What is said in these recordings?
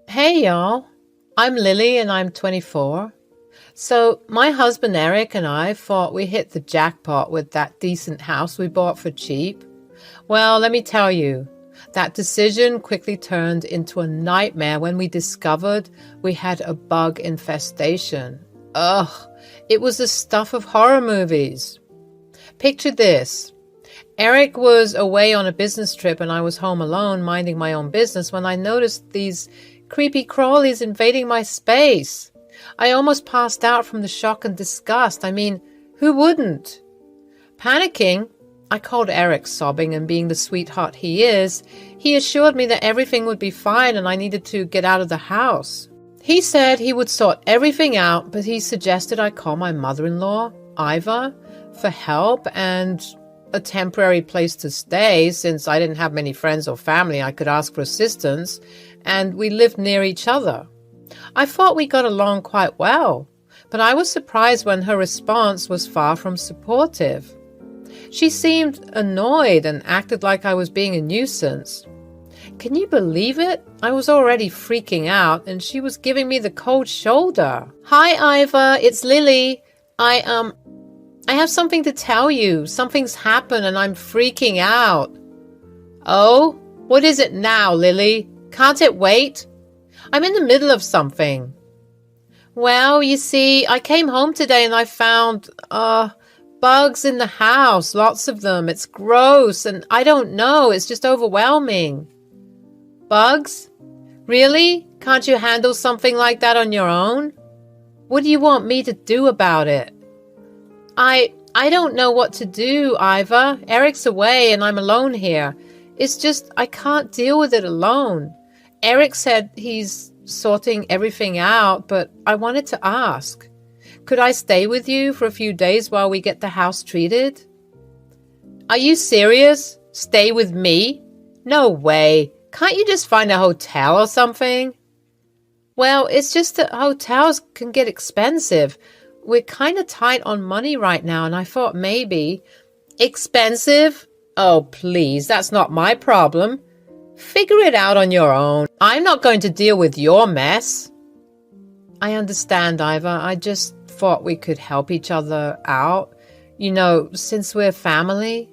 Hey y'all, I'm Lily and I'm 24. So, my husband Eric and I thought we hit the jackpot with that decent house we bought for cheap. Well, let me tell you, that decision quickly turned into a nightmare when we discovered we had a bug infestation. Ugh, it was the stuff of horror movies. Picture this. Eric was away on a business trip and I was home alone minding my own business when I noticed these creepy crawlies invading my space. I almost passed out from the shock and disgust. I mean, who wouldn't? Panicking, I called Eric, sobbing, and being the sweetheart he is, he assured me that everything would be fine and I needed to get out of the house. He said he would sort everything out, but he suggested I call my mother-in-law, Iva, for help and a temporary place to stay since I didn't have many friends or family I could ask for assistance, and we lived near each other. I thought we got along quite well, but I was surprised when her response was far from supportive. She seemed annoyed and acted like I was being a nuisance. Can you believe it? I was already freaking out, and she was giving me the cold shoulder. Hi, Iva, it's Lily. I have something to tell you. Something's happened and I'm freaking out. Oh, what is it now, Lily? Can't it wait? I'm in the middle of something. Well, you see, I came home today and I found, bugs in the house. Lots of them. It's gross and I don't know. It's just overwhelming. Bugs? Really? Can't you handle something like that on your own? What do you want me to do about it? I don't know what to do, Iva. Eric's away and I'm alone here. It's just I can't deal with it alone. Eric said he's sorting everything out, but I wanted to ask. Could I stay with you for a few days while we get the house treated? Are you serious? Stay with me? No way. Can't you just find a hotel or something? Well, it's just that hotels can get expensive. We're kind of tight on money right now, and I thought maybe... Expensive? Oh, please, that's not my problem. Figure it out on your own. I'm not going to deal with your mess. I understand, Iva. I just thought we could help each other out. You know, since we're family.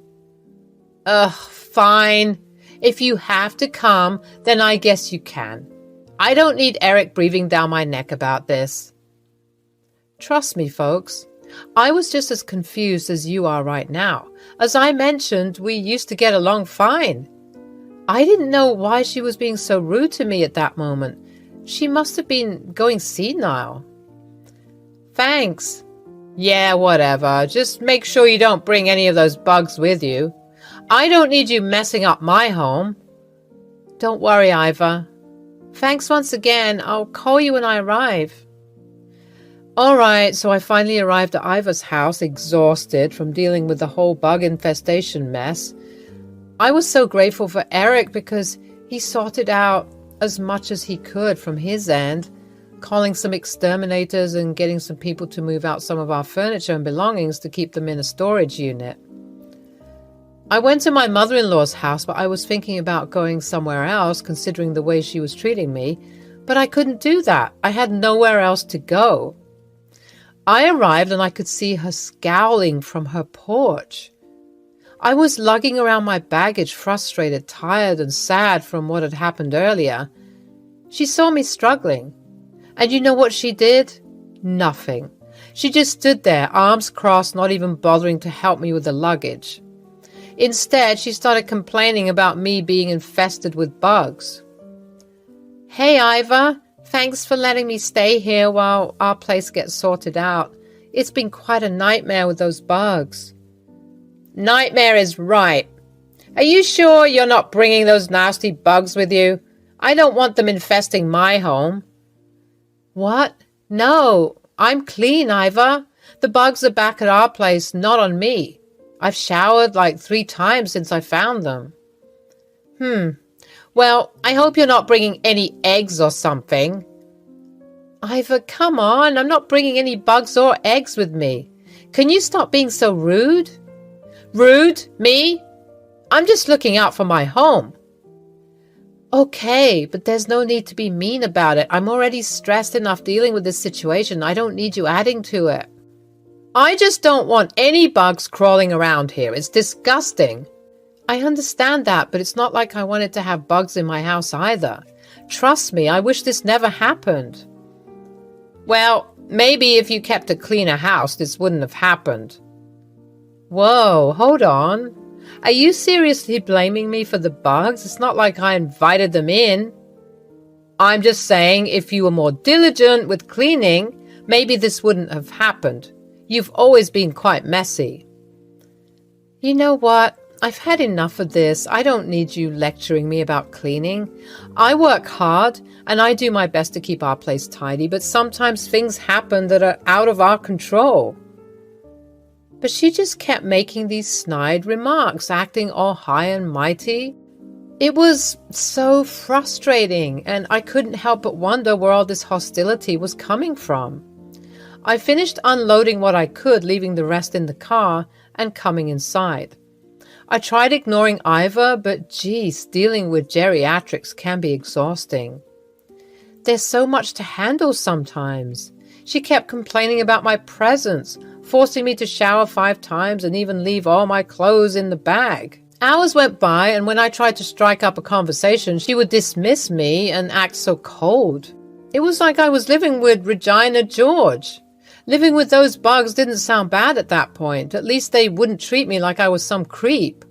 Ugh, fine. If you have to come, then I guess you can. I don't need Eric breathing down my neck about this. Trust me, folks, I was just as confused as you are right now. As I mentioned, we used to get along fine. I didn't know why she was being so rude to me at that moment. She must have been going senile. Thanks. Yeah, whatever. Just make sure you don't bring any of those bugs with you. I don't need you messing up my home. Don't worry, Iva. Thanks once again. I'll call you when I arrive. All right, so I finally arrived at Iva's house, exhausted from dealing with the whole bug infestation mess. I was so grateful for Eric because he sorted out as much as he could from his end, calling some exterminators and getting some people to move out some of our furniture and belongings to keep them in a storage unit. I went to my mother-in-law's house, but I was thinking about going somewhere else, considering the way she was treating me, but I couldn't do that. I had nowhere else to go. I arrived and I could see her scowling from her porch. I was lugging around my baggage, frustrated, tired, and sad from what had happened earlier. She saw me struggling. And you know what she did? Nothing. She just stood there, arms crossed, not even bothering to help me with the luggage. Instead, she started complaining about me being infested with bugs. Hey, Iva. Thanks for letting me stay here while our place gets sorted out. It's been quite a nightmare with those bugs. Nightmare is right. Are you sure you're not bringing those nasty bugs with you? I don't want them infesting my home. What? No, I'm clean, Iva. The bugs are back at our place, not on me. I've showered like 3 times since I found them. Well, I hope you're not bringing any eggs or something. Iva, come on. I'm not bringing any bugs or eggs with me. Can you stop being so rude? Rude? Me? I'm just looking out for my home. Okay, but there's no need to be mean about it. I'm already stressed enough dealing with this situation. I don't need you adding to it. I just don't want any bugs crawling around here. It's disgusting. I understand that, but it's not like I wanted to have bugs in my house either. Trust me, I wish this never happened. Well, maybe if you kept a cleaner house, this wouldn't have happened. Whoa, hold on. Are you seriously blaming me for the bugs? It's not like I invited them in. I'm just saying if you were more diligent with cleaning, maybe this wouldn't have happened. You've always been quite messy. You know what? I've had enough of this. I don't need you lecturing me about cleaning. I work hard and I do my best to keep our place tidy, but sometimes things happen that are out of our control. But she just kept making these snide remarks, acting all high and mighty. It was so frustrating, and I couldn't help but wonder where all this hostility was coming from. I finished unloading what I could, leaving the rest in the car, and coming inside. I tried ignoring Iva, but geez, dealing with geriatrics can be exhausting. There's so much to handle sometimes. She kept complaining about my presence, forcing me to shower 5 times and even leave all my clothes in the bag. Hours went by, and when I tried to strike up a conversation, she would dismiss me and act so cold. It was like I was living with Regina George. Living with those bugs didn't sound bad at that point. At least they wouldn't treat me like I was some creep.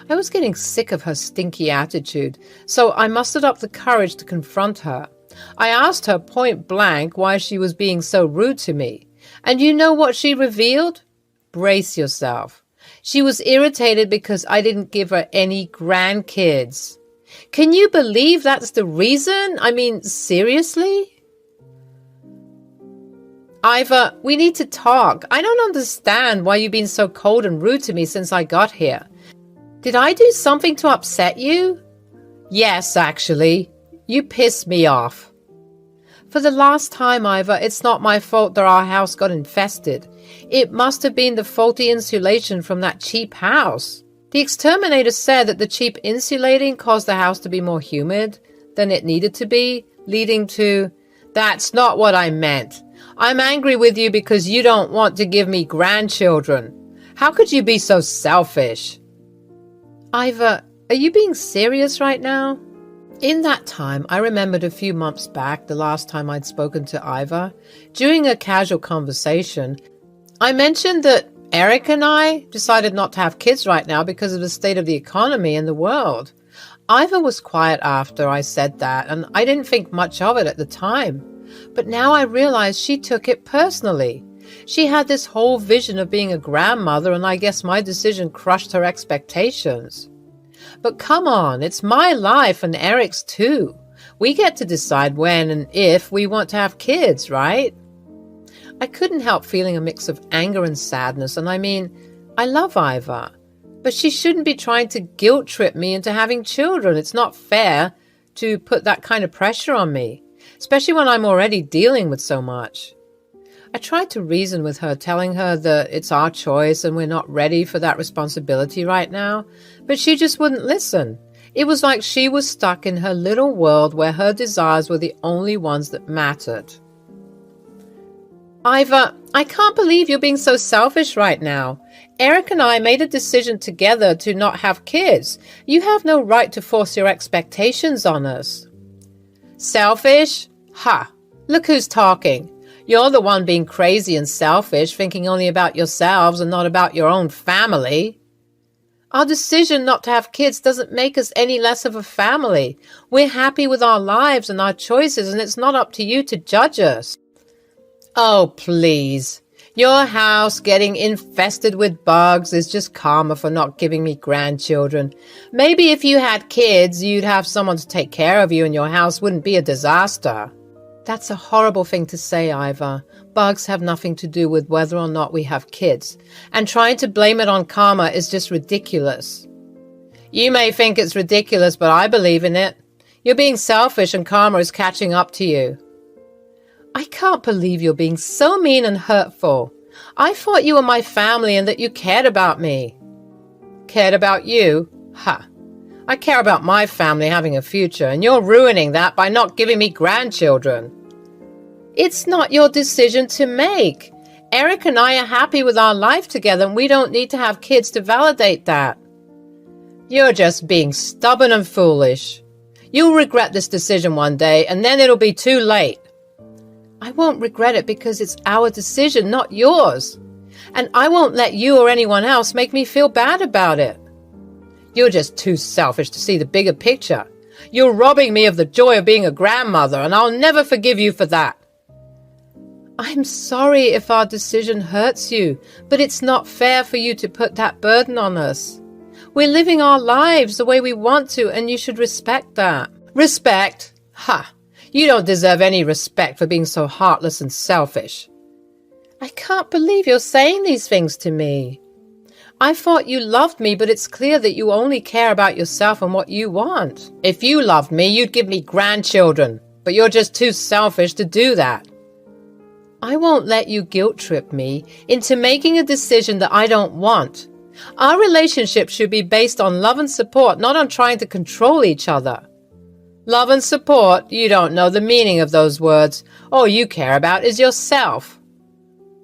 I was getting sick of her stinky attitude, so I mustered up the courage to confront her. I asked her point blank why she was being so rude to me. And you know what she revealed? Brace yourself. She was irritated because I didn't give her any grandkids. Can you believe that's the reason? I mean, seriously? Iva, we need to talk. I don't understand why you've been so cold and rude to me since I got here. Did I do something to upset you? Yes, actually. You pissed me off. For the last time, Iva, it's not my fault that our house got infested. It must have been the faulty insulation from that cheap house. The exterminator said that the cheap insulating caused the house to be more humid than it needed to be, leading to... That's not what I meant. I'm angry with you because you don't want to give me grandchildren. How could you be so selfish? Iva, are you being serious right now? In that time, I remembered a few months back, the last time I'd spoken to Iva. During a casual conversation, I mentioned that Eric and I decided not to have kids right now because of the state of the economy and the world. Iva was quiet after I said that, and I didn't think much of it at the time. But now I realized she took it personally. She had this whole vision of being a grandmother, and I guess my decision crushed her expectations. But come on, it's my life and Eric's too. We get to decide when and if we want to have kids, right? I couldn't help feeling a mix of anger and sadness, and I mean, I love Iva, but she shouldn't be trying to guilt trip me into having children. It's not fair to put that kind of pressure on me, especially when I'm already dealing with so much. I tried to reason with her, telling her that it's our choice and we're not ready for that responsibility right now, but she just wouldn't listen. It was like she was stuck in her little world where her desires were the only ones that mattered. Iva, I can't believe you're being so selfish right now. Eric and I made a decision together to not have kids. You have no right to force your expectations on us. Selfish? Ha! Look who's talking. You're the one being crazy and selfish, thinking only about yourselves and not about your own family. Our decision not to have kids doesn't make us any less of a family. We're happy with our lives and our choices, and it's not up to you to judge us. Oh, please. Your house getting infested with bugs is just karma for not giving me grandchildren. Maybe if you had kids, you'd have someone to take care of you and your house wouldn't be a disaster. That's a horrible thing to say, Iva. Bugs have nothing to do with whether or not we have kids. And trying to blame it on karma is just ridiculous. You may think it's ridiculous, but I believe in it. You're being selfish and karma is catching up to you. I can't believe you're being so mean and hurtful. I thought you were my family and that you cared about me. Cared about you? Ha! I care about my family having a future, and you're ruining that by not giving me grandchildren. It's not your decision to make. Eric and I are happy with our life together, and we don't need to have kids to validate that. You're just being stubborn and foolish. You'll regret this decision one day, and then it'll be too late. I won't regret it because it's our decision, not yours. And I won't let you or anyone else make me feel bad about it. You're just too selfish to see the bigger picture. You're robbing me of the joy of being a grandmother, and I'll never forgive you for that. I'm sorry if our decision hurts you, but it's not fair for you to put that burden on us. We're living our lives the way we want to, and you should respect that. Respect? Ha! You don't deserve any respect for being so heartless and selfish. I can't believe you're saying these things to me. I thought you loved me, but it's clear that you only care about yourself and what you want. If you loved me, you'd give me grandchildren, but you're just too selfish to do that. I won't let you guilt trip me into making a decision that I don't want. Our relationship should be based on love and support, not on trying to control each other. Love and support? You don't know the meaning of those words. All you care about is yourself.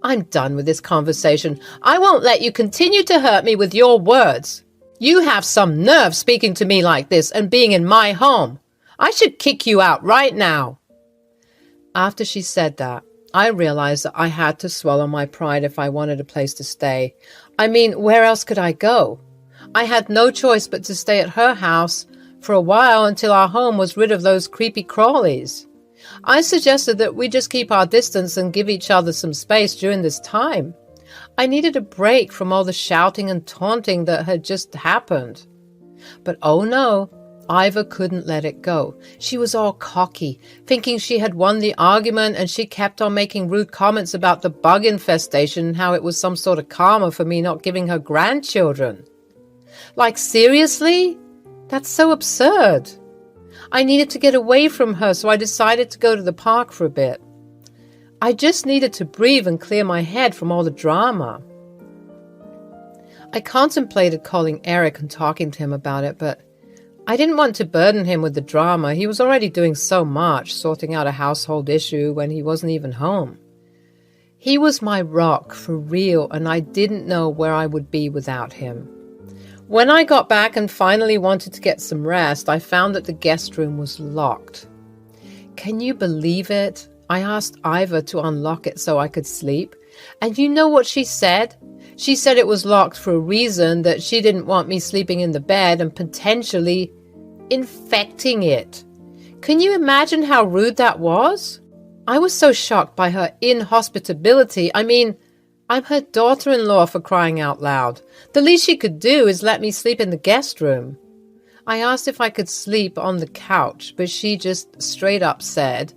I'm done with this conversation. I won't let you continue to hurt me with your words. You have some nerve speaking to me like this and being in my home. I should kick you out right now. After she said that, I realized that I had to swallow my pride if I wanted a place to stay. I mean, where else could I go? I had no choice but to stay at her house for a while until our home was rid of those creepy crawlies. I suggested that we just keep our distance and give each other some space during this time. I needed a break from all the shouting and taunting that had just happened. But oh no, Iva couldn't let it go. She was all cocky, thinking she had won the argument, and she kept on making rude comments about the bug infestation and how it was some sort of karma for me not giving her grandchildren. Like, seriously? That's so absurd. I needed to get away from her, so I decided to go to the park for a bit. I just needed to breathe and clear my head from all the drama. I contemplated calling Eric and talking to him about it, but I didn't want to burden him with the drama. He was already doing so much, sorting out a household issue when he wasn't even home. He was my rock, for real, and I didn't know where I would be without him. When I got back and finally wanted to get some rest, I found that the guest room was locked. Can you believe it? I asked Iva to unlock it so I could sleep, and you know what she said? She said it was locked for a reason, that she didn't want me sleeping in the bed and potentially infecting it. Can you imagine how rude that was? I was so shocked by her inhospitability. I mean, I'm her daughter-in-law, for crying out loud. The least she could do is let me sleep in the guest room. I asked if I could sleep on the couch, but she just straight up said,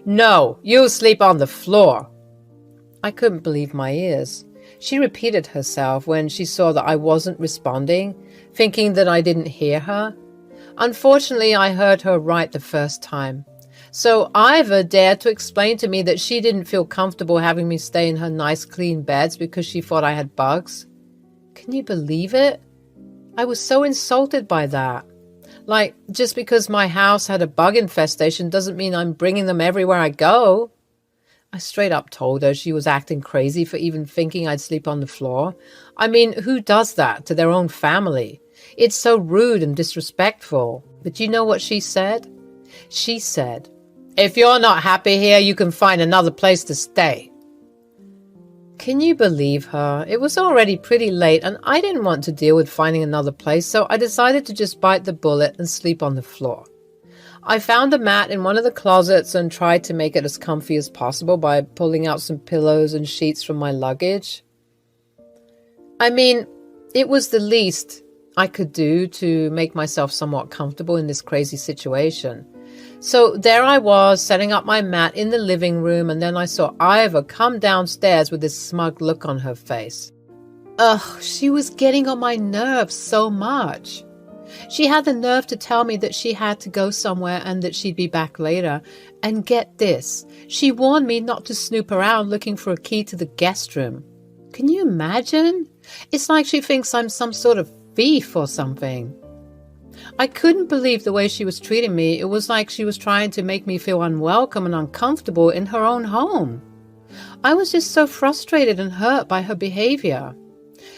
"No, you'll sleep on the floor." I couldn't believe my ears. She repeated herself when she saw that I wasn't responding, thinking that I didn't hear her. Unfortunately, I heard her right the first time. So Iva dared to explain to me that she didn't feel comfortable having me stay in her nice clean beds because she thought I had bugs. Can you believe it? I was so insulted by that. Like, just because my house had a bug infestation doesn't mean I'm bringing them everywhere I go. I straight up told her she was acting crazy for even thinking I'd sleep on the floor. I mean, who does that to their own family? It's so rude and disrespectful. But you know what she said? She said, "If you're not happy here, you can find another place to stay." Can you believe her? It was already pretty late and I didn't want to deal with finding another place, so I decided to just bite the bullet and sleep on the floor. I found a mat in one of the closets and tried to make it as comfy as possible by pulling out some pillows and sheets from my luggage. I mean, it was the least I could do to make myself somewhat comfortable in this crazy situation. So there I was, setting up my mat in the living room, and then I saw Iva come downstairs with this smug look on her face. Ugh, she was getting on my nerves so much. She had the nerve to tell me that she had to go somewhere and that she'd be back later. And get this, she warned me not to snoop around looking for a key to the guest room. Can you imagine? It's like she thinks I'm some sort of thief or something. I couldn't believe the way she was treating me. It was like she was trying to make me feel unwelcome and uncomfortable in her own home. I was just so frustrated and hurt by her behavior.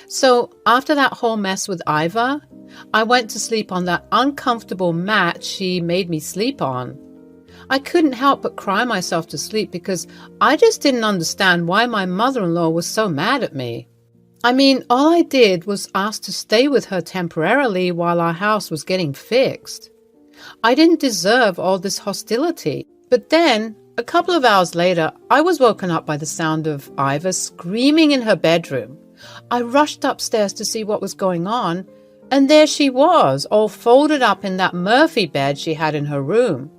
So after that whole mess with Iva, I went to sleep on that uncomfortable mat she made me sleep on. I couldn't help but cry myself to sleep because I just didn't understand why my mother-in-law was so mad at me. I mean, all I did was ask to stay with her temporarily while our house was getting fixed. I didn't deserve all this hostility. But then, a couple of hours later, I was woken up by the sound of Iva screaming in her bedroom. I rushed upstairs to see what was going on, and there she was, all folded up in that Murphy bed she had in her room.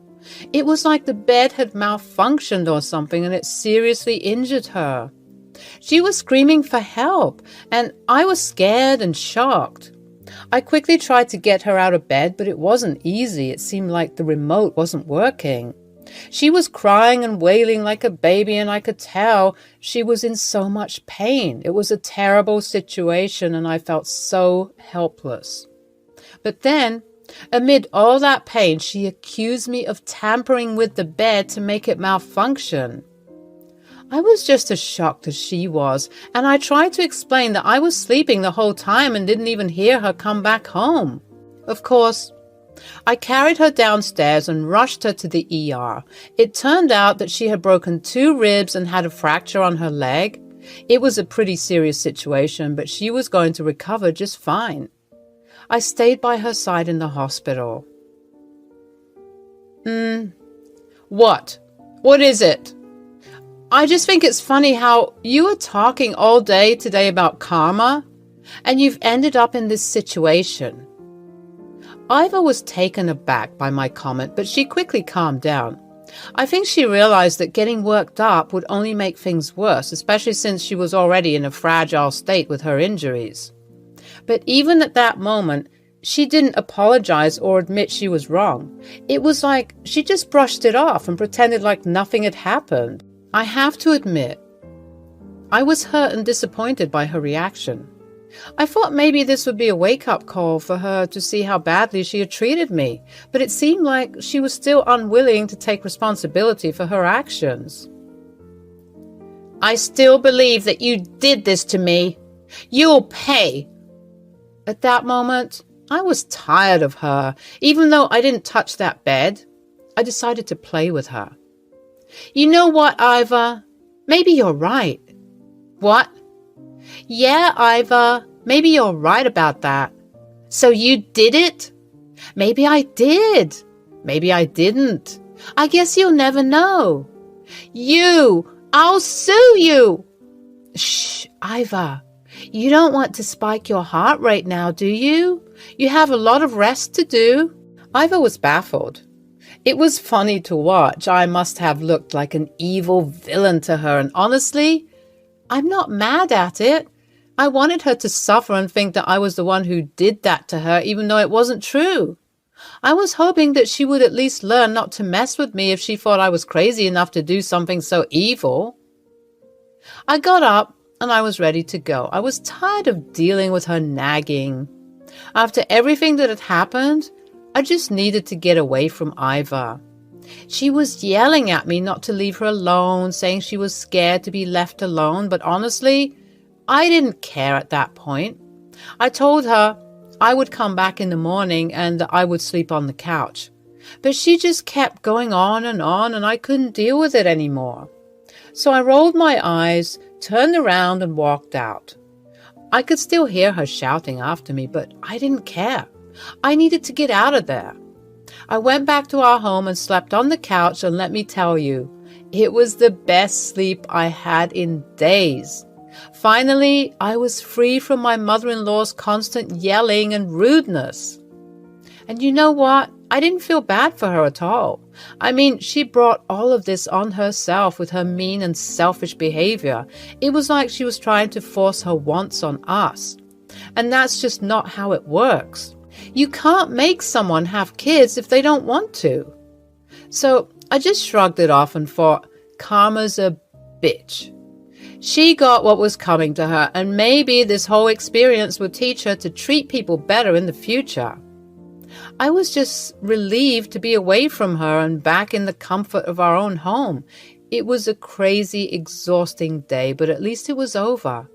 It was like the bed had malfunctioned or something, and it seriously injured her. She was screaming for help, and I was scared and shocked. I quickly tried to get her out of bed, but it wasn't easy. It seemed like the remote wasn't working. She was crying and wailing like a baby, and I could tell she was in so much pain. It was a terrible situation, and I felt so helpless. But then, amid all that pain, she accused me of tampering with the bed to make it malfunction. I was just as shocked as she was, and I tried to explain that I was sleeping the whole time and didn't even hear her come back home. Of course, I carried her downstairs and rushed her to the ER. It turned out that she had broken 2 ribs and had a fracture on her leg. It was a pretty serious situation, but she was going to recover just fine. I stayed by her side in the hospital. What? What is it? I just think it's funny how you were talking all day today about karma, and you've ended up in this situation. Iva was taken aback by my comment, but she quickly calmed down. I think she realized that getting worked up would only make things worse, especially since she was already in a fragile state with her injuries. But even at that moment, she didn't apologize or admit she was wrong. It was like she just brushed it off and pretended like nothing had happened. I have to admit, I was hurt and disappointed by her reaction. I thought maybe this would be a wake-up call for her to see how badly she had treated me, but it seemed like she was still unwilling to take responsibility for her actions. I still believe that you did this to me. You'll pay. At that moment, I was tired of her. Even though I didn't touch that bed, I decided to play with her. You know what, Iva? Maybe you're right. What? Yeah, Iva, maybe you're right about that. So you did it? Maybe I did. Maybe I didn't. I guess you'll never know. I'll sue you. Shh, Iva. You don't want to spike your heart rate now, do you? You have a lot of rest to do. Iva was baffled. It was funny to watch. I must have looked like an evil villain to her, and honestly, I'm not mad at it. I wanted her to suffer and think that I was the one who did that to her, even though it wasn't true. I was hoping that she would at least learn not to mess with me if she thought I was crazy enough to do something so evil. I got up and I was ready to go. I was tired of dealing with her nagging. After everything that had happened, I just needed to get away from Iva. She was yelling at me not to leave her alone, saying she was scared to be left alone, but honestly, I didn't care at that point. I told her I would come back in the morning and that I would sleep on the couch. But she just kept going on, and I couldn't deal with it anymore. So I rolled my eyes, turned around, and walked out. I could still hear her shouting after me, but I didn't care. I needed to get out of there. I went back to our home and slept on the couch, and let me tell you, it was the best sleep I had in days. Finally, I was free from my mother-in-law's constant yelling and rudeness. And you know what? I didn't feel bad for her at all. I mean, she brought all of this on herself with her mean and selfish behavior. It was like she was trying to force her wants on us. And that's just not how it works. You can't make someone have kids if they don't want to. So I just shrugged it off and thought, karma's a bitch. She got what was coming to her, and maybe this whole experience would teach her to treat people better in the future. I was just relieved to be away from her and back in the comfort of our own home. It was a crazy, exhausting day, but at least it was over,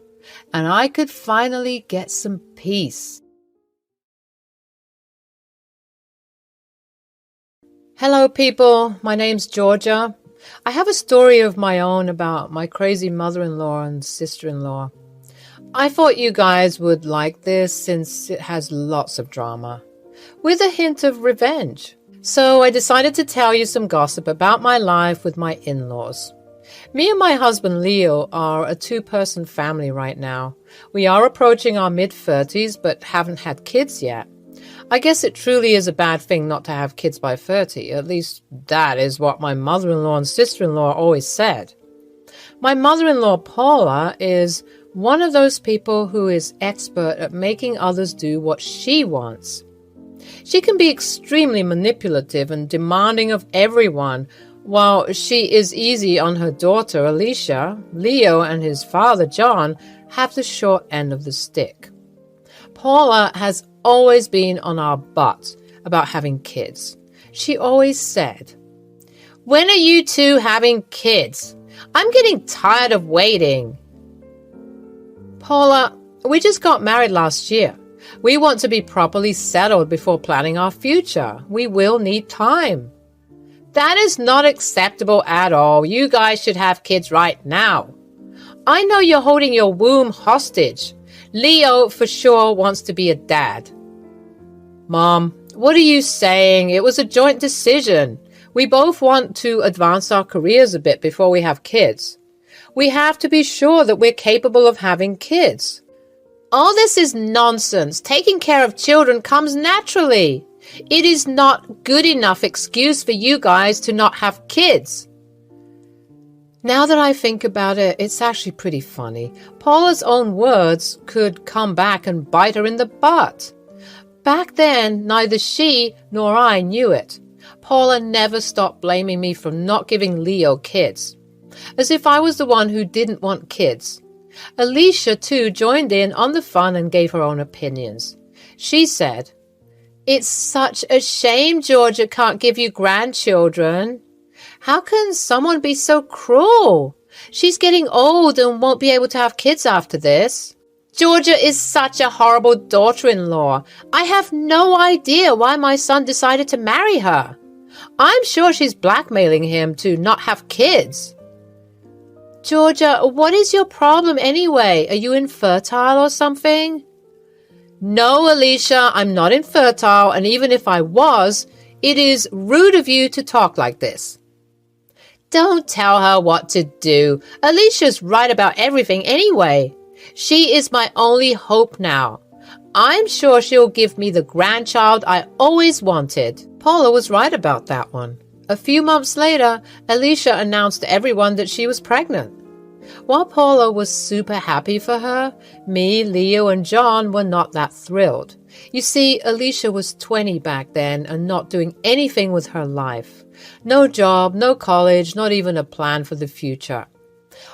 and I could finally get some peace. Hello, people. My name's Georgia. I have a story of my own about my crazy mother-in-law and sister-in-law. I thought you guys would like this since it has lots of drama, with a hint of revenge. So I decided to tell you some gossip about my life with my in-laws. Me and my husband Leo are a two-person family right now. We are approaching our mid-30s but haven't had kids yet. I guess it truly is a bad thing not to have kids by 30. At least that is what my mother-in-law and sister-in-law always said. My mother-in-law Paula is one of those people who is expert at making others do what she wants. She can be extremely manipulative and demanding of everyone. While she is easy on her daughter Alicia, Leo and his father John have the short end of the stick. Paula has always been on our butt about having kids. She always said, "When are you two having kids? I'm getting tired of waiting." Paula, we just got married last year. We want to be properly settled before planning our future. We will need time. That is not acceptable at all. You guys should have kids right now. I know you're holding your womb hostage. Leo for sure wants to be a dad. Mom, what are you saying? It was a joint decision. We both want to advance our careers a bit before we have kids. We have to be sure that we're capable of having kids. All this is nonsense. Taking care of children comes naturally. It is not good enough excuse for you guys to not have kids. Now that I think about it, it's actually pretty funny. Paula's own words could come back and bite her in the butt. Back then, neither she nor I knew it. Paula never stopped blaming me for not giving Leo kids, as if I was the one who didn't want kids. Alicia, too, joined in on the fun and gave her own opinions. She said, "It's such a shame Georgia can't give you grandchildren. How can someone be so cruel? She's getting old and won't be able to have kids after this. Georgia is such a horrible daughter-in-law. I have no idea why my son decided to marry her. I'm sure she's blackmailing him to not have kids." Georgia, what is your problem anyway? Are you infertile or something? No, Alicia, I'm not infertile, and even if I was, it is rude of you to talk like this. Don't tell her what to do. Alicia's right about everything anyway. She is my only hope now. I'm sure she'll give me the grandchild I always wanted. Paula was right about that one. A few months later, Alicia announced to everyone that she was pregnant. While Paula was super happy for her, me, Leo, and John were not that thrilled. You see, Alicia was 20 back then and not doing anything with her life. No job, no college, not even a plan for the future.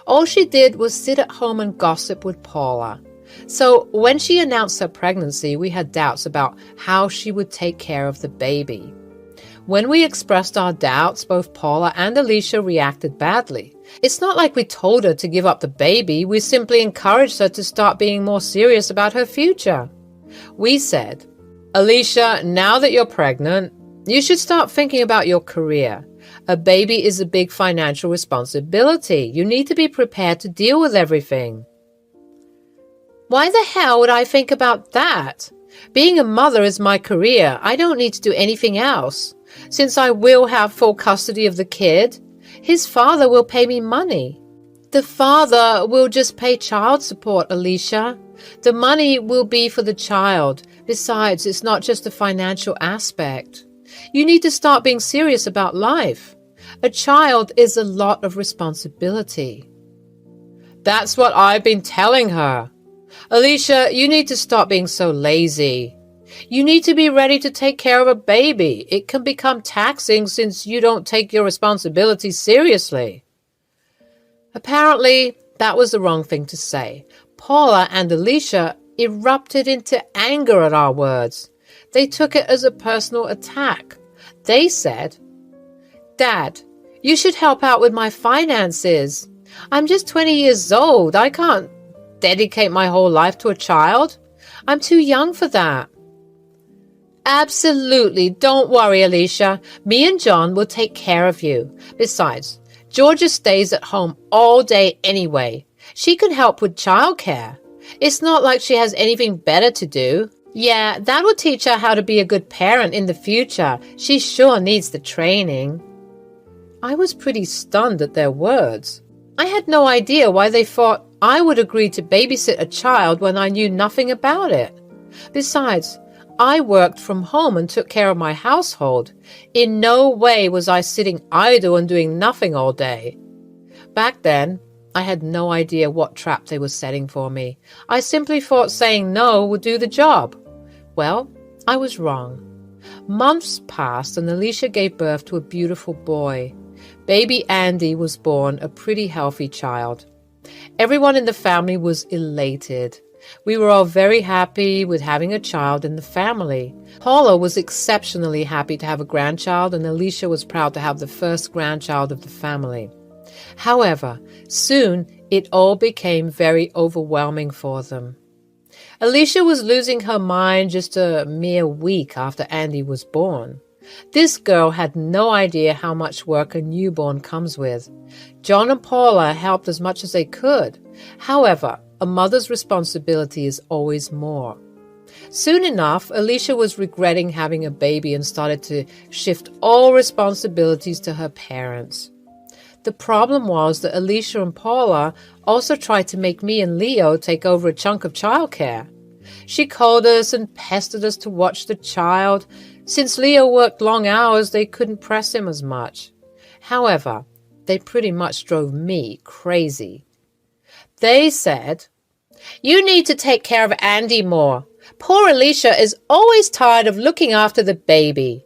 All she did was sit at home and gossip with Paula. So when she announced her pregnancy, we had doubts about how she would take care of the baby. When we expressed our doubts, both Paula and Alicia reacted badly. It's not like we told her to give up the baby. We simply encouraged her to start being more serious about her future. We said, "Alicia, now that you're pregnant, you should start thinking about your career. A baby is a big financial responsibility. You need to be prepared to deal with everything." Why the hell would I think about that? Being a mother is my career. I don't need to do anything else. Since I will have full custody of the kid, his father will pay me money. The father will just pay child support, Alicia. The money will be for the child. Besides, it's not just a financial aspect. You need to start being serious about life. A child is a lot of responsibility. That's what I've been telling her. Alicia, you need to stop being so lazy. You need to be ready to take care of a baby. It can become taxing since you don't take your responsibilities seriously. Apparently, that was the wrong thing to say. Paula and Alicia erupted into anger at our words. They took it as a personal attack. They said, "Dad, you should help out with my finances. I'm just 20 years old. I can't dedicate my whole life to a child. I'm too young for that." "Absolutely. Don't worry, Alicia. Me and John will take care of you. Besides, Georgia stays at home all day anyway. She can help with childcare. It's not like she has anything better to do. Yeah, that will teach her how to be a good parent in the future. She sure needs the training." I was pretty stunned at their words. I had no idea why they thought I would agree to babysit a child when I knew nothing about it. Besides, I worked from home and took care of my household. In no way was I sitting idle and doing nothing all day. Back then, I had no idea what trap they were setting for me. I simply thought saying no would do the job. Well, I was wrong. Months passed and Alicia gave birth to a beautiful boy. Baby Andy was born, a pretty healthy child. Everyone in the family was elated. We were all very happy with having a child in the family. Paula was exceptionally happy to have a grandchild, and Alicia was proud to have the first grandchild of the family. However, soon it all became very overwhelming for them. Alicia was losing her mind just a mere week after Andy was born. This girl had no idea how much work a newborn comes with. John and Paula helped as much as they could. However, a mother's responsibility is always more. Soon enough, Alicia was regretting having a baby and started to shift all responsibilities to her parents. The problem was that Alicia and Paula also tried to make me and Leo take over a chunk of childcare. She called us and pestered us to watch the child. Since Leo worked long hours, they couldn't press him as much. However, they pretty much drove me crazy. They said, "You need to take care of Andy more. Poor Alicia is always tired of looking after the baby.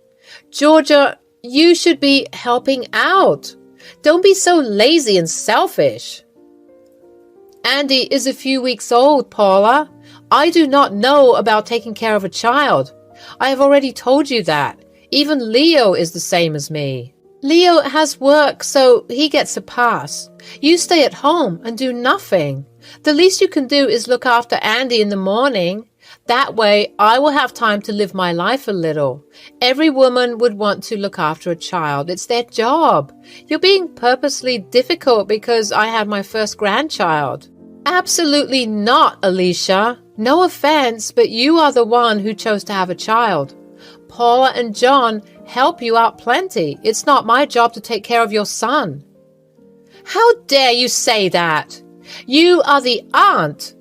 Georgia, you should be helping out. Don't be so lazy and selfish." "Andy is a few weeks old, Paula. I do not know about taking care of a child. I have already told you that. Even Leo is the same as me. Leo has work, so he gets a pass. You stay at home and do nothing. The least you can do is look after Andy in the morning. That way, I will have time to live my life a little. Every woman would want to look after a child. It's their job. You're being purposely difficult because I had my first grandchild." "Absolutely not, Alicia. No offense, but you are the one who chose to have a child. Paula and John help you out plenty. It's not my job to take care of your son." "How dare you say that? You are the aunt,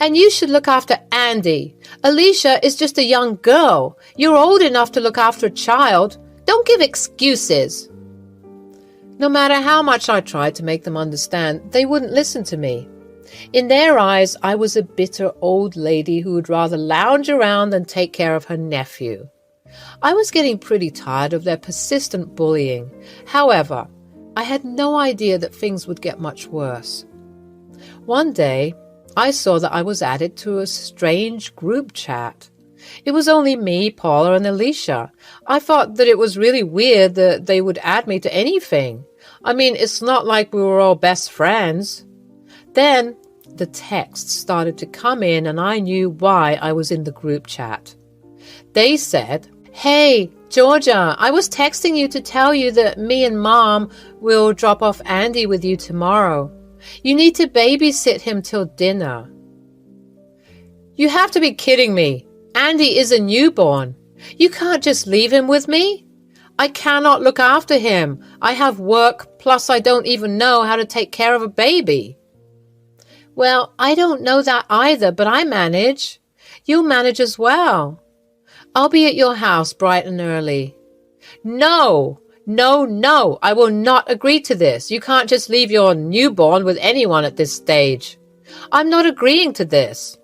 and you should look after Andy. Alicia is just a young girl. You're old enough to look after a child. Don't give excuses." No matter how much I tried to make them understand, they wouldn't listen to me. In their eyes, I was a bitter old lady who would rather lounge around than take care of her nephew. I was getting pretty tired of their persistent bullying. However, I had no idea that things would get much worse. One day, I saw that I was added to a strange group chat. It was only me, Paula, and Alicia. I thought that it was really weird that they would add me to anything. I mean, it's not like we were all best friends. Then, the texts started to come in and I knew why I was in the group chat. They said, "Hey, Georgia, I was texting you to tell you that me and Mom will drop off Andy with you tomorrow. You need to babysit him till dinner." You have to be kidding me. Andy is a newborn. You can't just leave him with me. I cannot look after him. I have work, plus I don't even know how to take care of a baby. Well, I don't know that either, but I manage. You'll manage as well. I'll be at your house bright and early. No, I will not agree to this. You can't just leave your newborn with anyone at this stage. I'm not agreeing to this.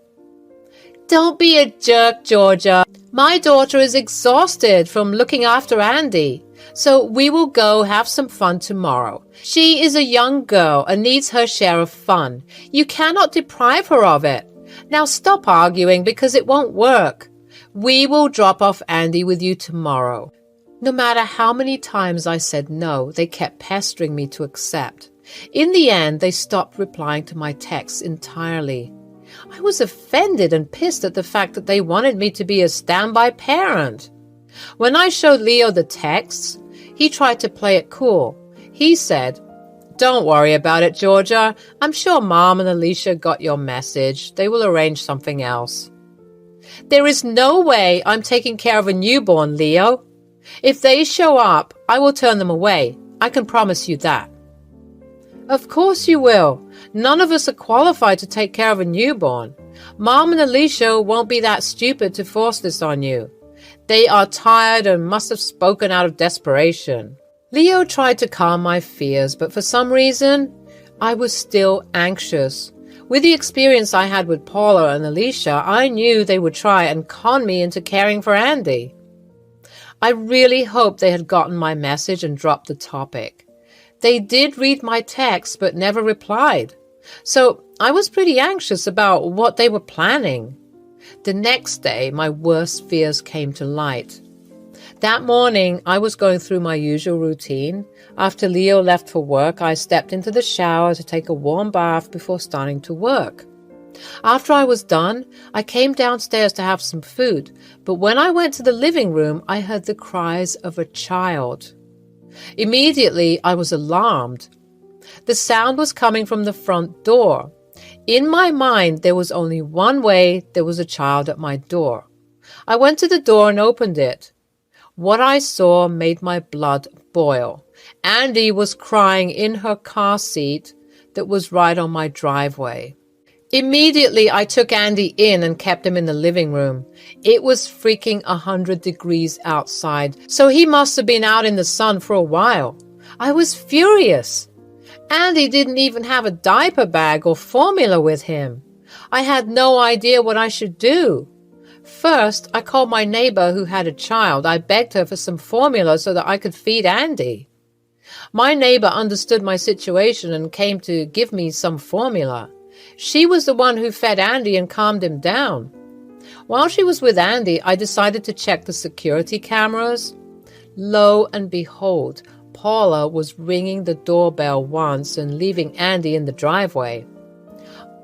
Don't be a jerk, Georgia. My daughter is exhausted from looking after Andy, so we will go have some fun tomorrow. She is a young girl and needs her share of fun. You cannot deprive her of it. Now stop arguing because it won't work. We will drop off Andy with you tomorrow. No matter how many times I said no, they kept pestering me to accept. In the end, they stopped replying to my texts entirely. I was offended and pissed at the fact that they wanted me to be a standby parent. When I showed Leo the texts, he tried to play it cool. He said, "Don't worry about it, Georgia. I'm sure Mom and Alicia got your message. They will arrange something else." There is no way I'm taking care of a newborn, Leo. If they show up, I will turn them away. I can promise you that. Of course you will. None of us are qualified to take care of a newborn. Mom and Alicia won't be that stupid to force this on you. They are tired and must have spoken out of desperation. Leo tried to calm my fears, but for some reason, I was still anxious. With the experience I had with Paula and Alicia, I knew they would try and con me into caring for Andy. I really hoped they had gotten my message and dropped the topic. They did read my text but never replied. So I was pretty anxious about what they were planning. The next day, my worst fears came to light. That morning, I was going through my usual routine. After Leo left for work, I stepped into the shower to take a warm bath before starting to work. After I was done, I came downstairs to have some food, but when I went to the living room, I heard the cries of a child. Immediately, I was alarmed. The sound was coming from the front door. In my mind, there was only one way there was a child at my door. I went to the door and opened it. What I saw made my blood boil. Andy was crying in her car seat that was right on my driveway. Immediately, I took Andy in and kept him in the living room. It was freaking 100 degrees outside, so he must have been out in the sun for a while. I was furious. Andy didn't even have a diaper bag or formula with him. I had no idea what I should do. First, I called my neighbor who had a child. I begged her for some formula so that I could feed Andy. My neighbor understood my situation and came to give me some formula. She was the one who fed Andy and calmed him down. While she was with Andy, I decided to check the security cameras. Lo and behold, Paula was ringing the doorbell once and leaving Andy in the driveway.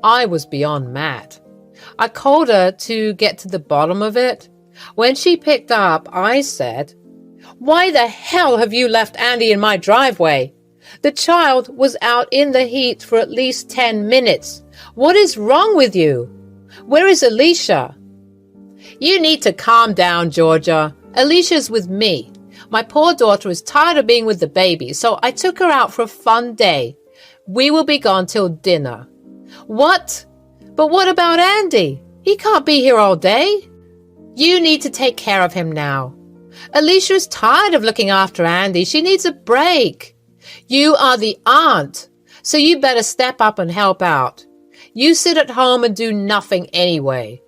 I was beyond mad. I called her to get to the bottom of it. When she picked up, I said, "Why the hell have you left Andy in my driveway? The child was out in the heat for at least 10 minutes. What is wrong with you? Where is Alicia?" "You need to calm down, Georgia. Alicia's with me. My poor daughter is tired of being with the baby, so I took her out for a fun day. We will be gone till dinner." "What? But what about Andy? He can't be here all day." "You need to take care of him now. Alicia is tired of looking after Andy. She needs a break. You are the aunt, so you better step up and help out. You sit at home and do nothing anyway."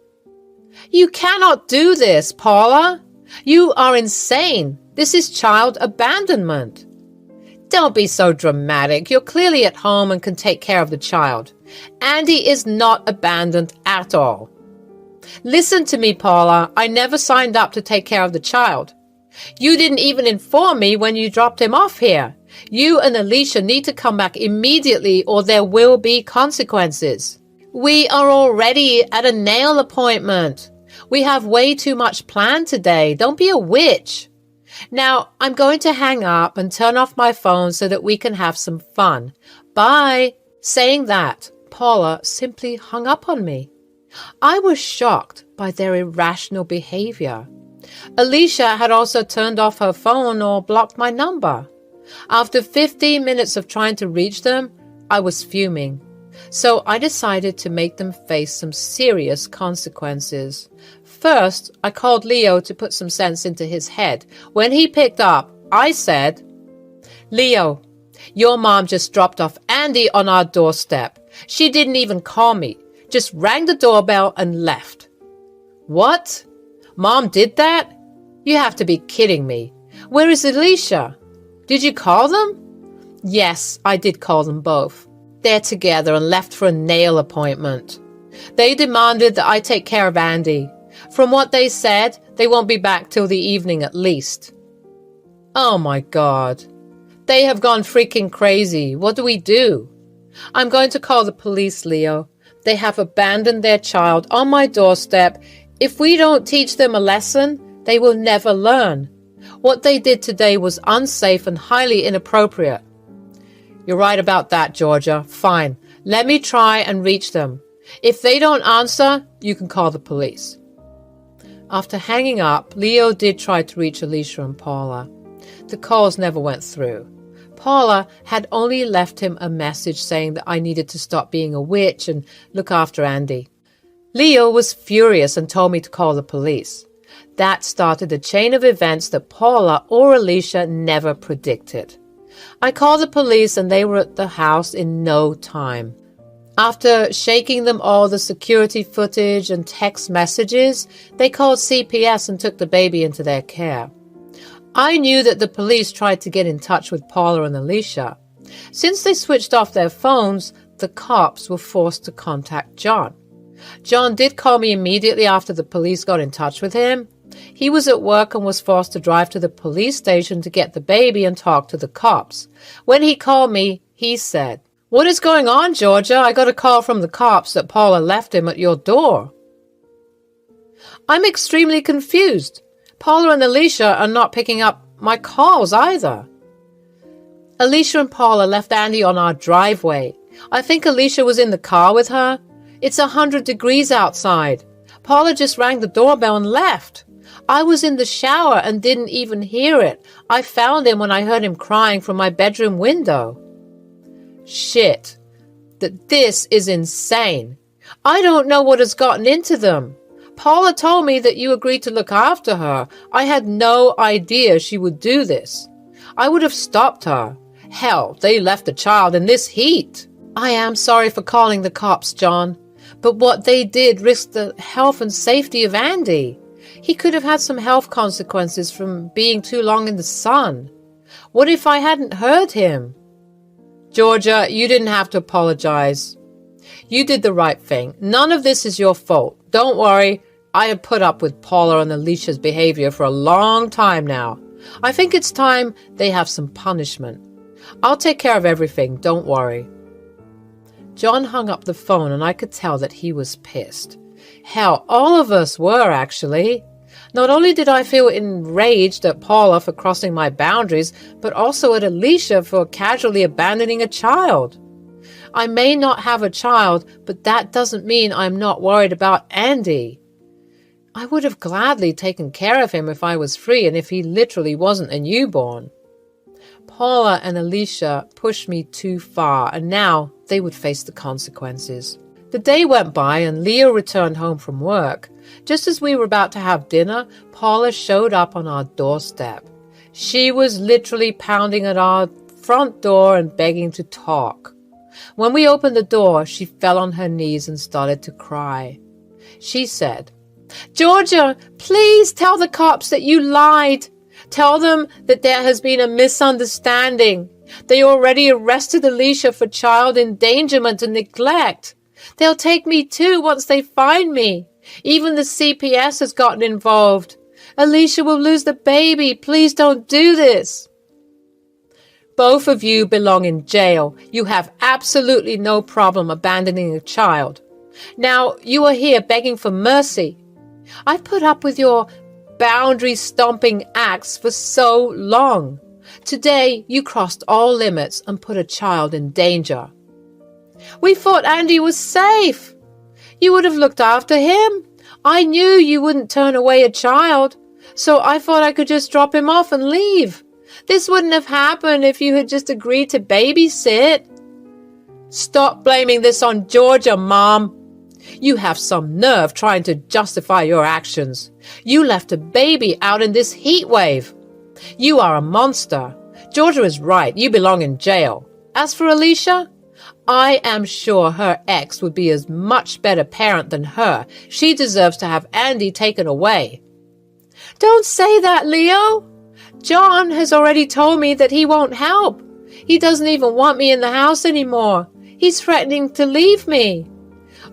"You cannot do this, Paula. You are insane. This is child abandonment." "Don't be so dramatic. You're clearly at home and can take care of the child. Andy is not abandoned at all." "Listen to me, Paula. I never signed up to take care of the child. You didn't even inform me when you dropped him off here. You and Alicia need to come back immediately or there will be consequences. We are already at a nail appointment. We have way too much planned today. Don't be a witch. Now, I'm going to hang up and turn off my phone so that we can have some fun. Bye." Saying that, Paula simply hung up on me. I was shocked by their irrational behavior. Alicia had also turned off her phone or blocked my number. After 15 minutes of trying to reach them, I was fuming. So I decided to make them face some serious consequences. First, I called Leo to put some sense into his head. When he picked up, I said, "Leo, your mom just dropped off Andy on our doorstep. She didn't even call me, just rang the doorbell and left." "What? Mom did that? You have to be kidding me. Where is Alicia? Did you call them?" "Yes, I did call them both. They're together and left for a nail appointment. They demanded that I take care of Andy. From what they said, they won't be back till the evening at least. Oh my God. They have gone freaking crazy. What do we do? I'm going to call the police, Leo. They have abandoned their child on my doorstep. If we don't teach them a lesson, they will never learn. What they did today was unsafe and highly inappropriate. You're right about that, Georgia. Fine. Let me try and reach them. If they don't answer, you can call the police. After hanging up, Leo did try to reach Alicia and Paula. The calls never went through. Paula had only left him a message saying that I needed to stop being a witch and look after Andy. Leo was furious and told me to call the police. That started a chain of events that Paula or Alicia never predicted. I called the police and they were at the house in no time. After shaking them all the security footage and text messages, they called CPS and took the baby into their care. I knew that the police tried to get in touch with Paula and Alicia. Since they switched off their phones, the cops were forced to contact John. John did call me immediately after the police got in touch with him. He was at work and was forced to drive to the police station to get the baby and talk to the cops. When he called me, he said, "What is going on, Georgia? I got a call from the cops that Paula left him at your door." I'm extremely confused. Paula and Alicia are not picking up my calls either. Alicia and Paula left Andy on our driveway. I think Alicia was in the car with her. It's 100 degrees outside. Paula just rang the doorbell and left. I was in the shower and didn't even hear it. I found him when I heard him crying from my bedroom window. Shit. This is insane. I don't know what has gotten into them. Paula told me that you agreed to look after her. I had no idea she would do this. I would have stopped her. Hell, they left the child in this heat. I am sorry for calling the cops, John, but what they did risked the health and safety of Andy. He could have had some health consequences from being too long in the sun. What if I hadn't heard him? Georgia, you didn't have to apologize. You did the right thing. None of this is your fault. Don't worry. I have put up with Paula and Alicia's behavior for a long time now. I think it's time they have some punishment. I'll take care of everything. Don't worry. John hung up the phone and I could tell that he was pissed. Hell, all of us were, actually. Not only did I feel enraged at Paula for crossing my boundaries, but also at Alicia for casually abandoning a child. I may not have a child, but that doesn't mean I'm not worried about Andy. I would have gladly taken care of him if I was free and if he literally wasn't a newborn. Paula and Alicia pushed me too far, and now they would face the consequences. The day went by and Leo returned home from work. Just as we were about to have dinner, Paula showed up on our doorstep. She was literally pounding at our front door and begging to talk. When we opened the door, she fell on her knees and started to cry. She said, "Georgia, please tell the cops that you lied. Tell them that there has been a misunderstanding. They already arrested Alicia for child endangerment and neglect. They'll take me too once they find me. Even the CPS has gotten involved. Alicia will lose the baby. Please don't do this." Both of you belong in jail. You have absolutely no problem abandoning a child. Now you are here begging for mercy. I've put up with your boundary-stomping acts for so long. Today you crossed all limits and put a child in danger. We thought Andy was safe. You would have looked after him. I knew you wouldn't turn away a child, so I thought I could just drop him off and leave. This wouldn't have happened if you had just agreed to babysit. Stop blaming this on Georgia, Mom. You have some nerve trying to justify your actions. You left a baby out in this heat wave. You are a monster. Georgia is right. You belong in jail. As for Alicia, I am sure her ex would be a much better parent than her. She deserves to have Andy taken away. Don't say that, Leo. John has already told me that he won't help. He doesn't even want me in the house anymore. He's threatening to leave me.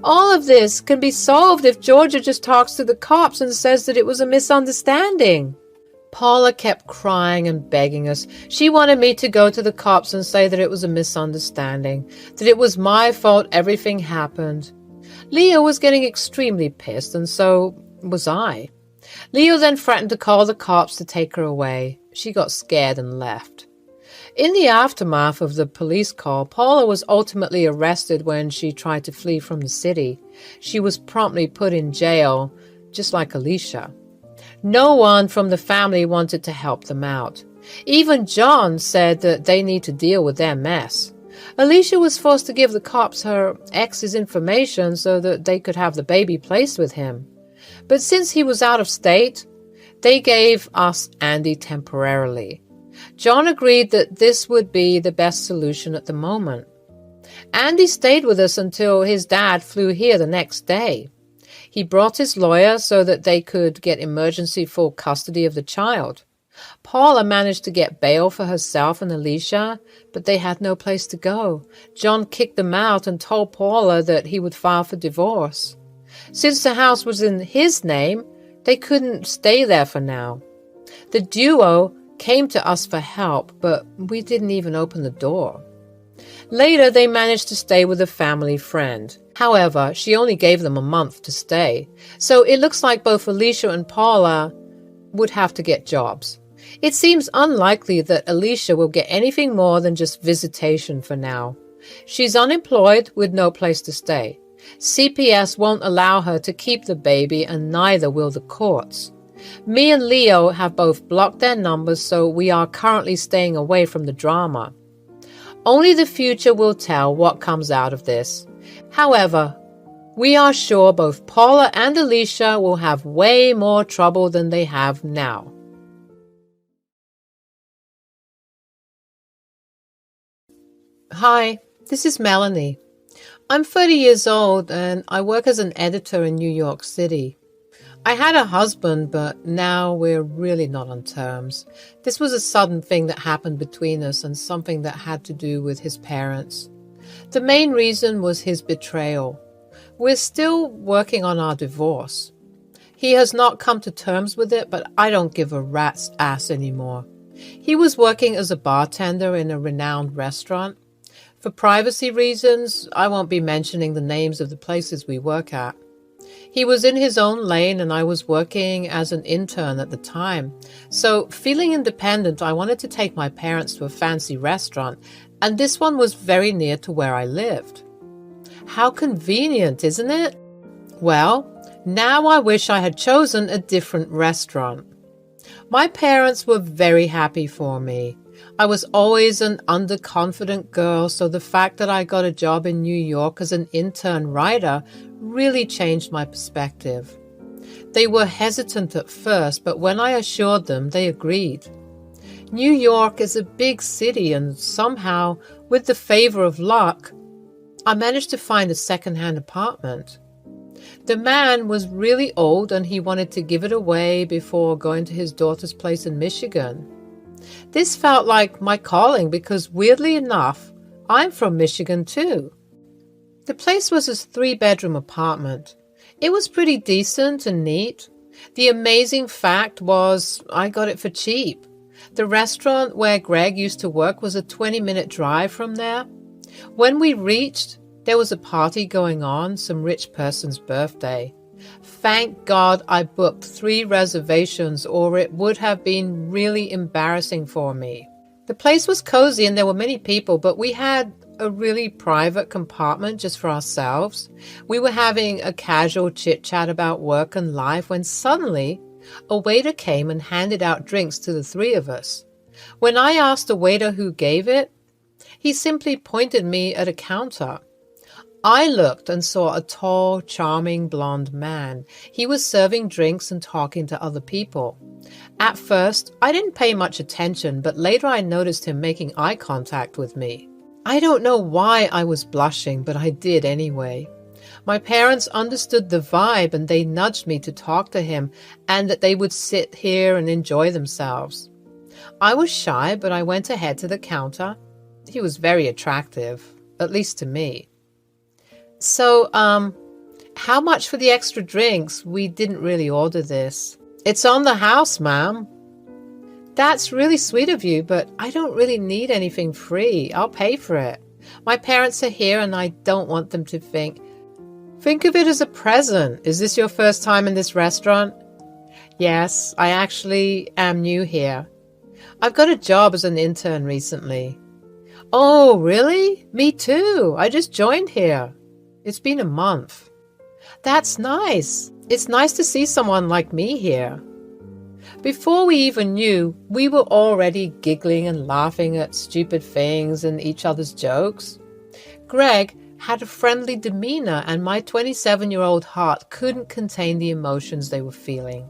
All of this can be solved if Georgia just talks to the cops and says that it was a misunderstanding. Paula kept crying and begging us. She wanted me to go to the cops and say that it was a misunderstanding, that it was my fault everything happened. Leo was getting extremely pissed, and so was I. Leo then threatened to call the cops to take her away. She got scared and left. In the aftermath of the police call, Paula was ultimately arrested when she tried to flee from the city. She was promptly put in jail, just like Alicia. No one from the family wanted to help them out. Even John said that they need to deal with their mess. Alicia was forced to give the cops her ex's information so that they could have the baby placed with him. But since he was out of state, they gave us Andy temporarily. John agreed that this would be the best solution at the moment. Andy stayed with us until his dad flew here the next day. He brought his lawyer so that they could get emergency full custody of the child. Paula managed to get bail for herself and Alicia, but they had no place to go. John kicked them out and told Paula that he would file for divorce. Since the house was in his name, they couldn't stay there for now. The duo came to us for help, but we didn't even open the door. Later, they managed to stay with a family friend. However, she only gave them a month to stay, so it looks like both Alicia and Paula would have to get jobs. It seems unlikely that Alicia will get anything more than just visitation for now. She's unemployed with no place to stay. CPS won't allow her to keep the baby, and neither will the courts. Me and Leo have both blocked their numbers, so we are currently staying away from the drama. Only the future will tell what comes out of this. However, we are sure both Paula and Alicia will have way more trouble than they have now. Hi, this is Melanie. I'm 30 years old and I work as an editor in New York City. I had a husband, but now we're really not on terms. This was a sudden thing that happened between us and something that had to do with his parents. The main reason was his betrayal. We're still working on our divorce. He has not come to terms with it, but I don't give a rat's ass anymore. He was working as a bartender in a renowned restaurant. For privacy reasons, I won't be mentioning the names of the places we work at. He was in his own lane and I was working as an intern at the time. So, feeling independent, I wanted to take my parents to a fancy restaurant, and this one was very near to where I lived. How convenient, isn't it? Well, now I wish I had chosen a different restaurant. My parents were very happy for me. I was always an underconfident girl, so the fact that I got a job in New York as an intern writer really changed my perspective. They were hesitant at first, but when I assured them, they agreed. New York is a big city, and somehow, with the favor of luck, I managed to find a second-hand apartment. The man was really old and he wanted to give it away before going to his daughter's place in Michigan. This felt like my calling because, weirdly enough, I'm from Michigan too. The place was a 3-bedroom apartment. It was pretty decent and neat. The amazing fact was I got it for cheap. The restaurant where Greg used to work was a 20-minute drive from there. When we reached, there was a party going on, some rich person's birthday. Thank God I booked 3 reservations, or it would have been really embarrassing for me. The place was cozy and there were many people, but we had a really private compartment just for ourselves. We were having a casual chit-chat about work and life when suddenly a waiter came and handed out drinks to the 3 of us. When I asked the waiter who gave it, he simply pointed me at a counter. I looked and saw a tall, charming blonde man. He was serving drinks and talking to other people. At first, I didn't pay much attention, but later I noticed him making eye contact with me. I don't know why I was blushing, but I did anyway. My parents understood the vibe and they nudged me to talk to him and that they would sit here and enjoy themselves. I was shy, but I went ahead to the counter. He was very attractive, at least to me. So, How much for the extra drinks? We didn't really order this. It's on the house, ma'am. That's really sweet of you, but I don't really need anything free. I'll pay for it. My parents are here and I don't want them to think. Think of it as a present. Is this your first time in this restaurant? Yes, I actually am new here. I've got a job as an intern recently. Oh, really? Me too. I just joined here. It's been a month. That's nice. It's nice to see someone like me here. Before we even knew, we were already giggling and laughing at stupid things and each other's jokes. Greg had a friendly demeanor, and my 27-year-old heart couldn't contain the emotions they were feeling.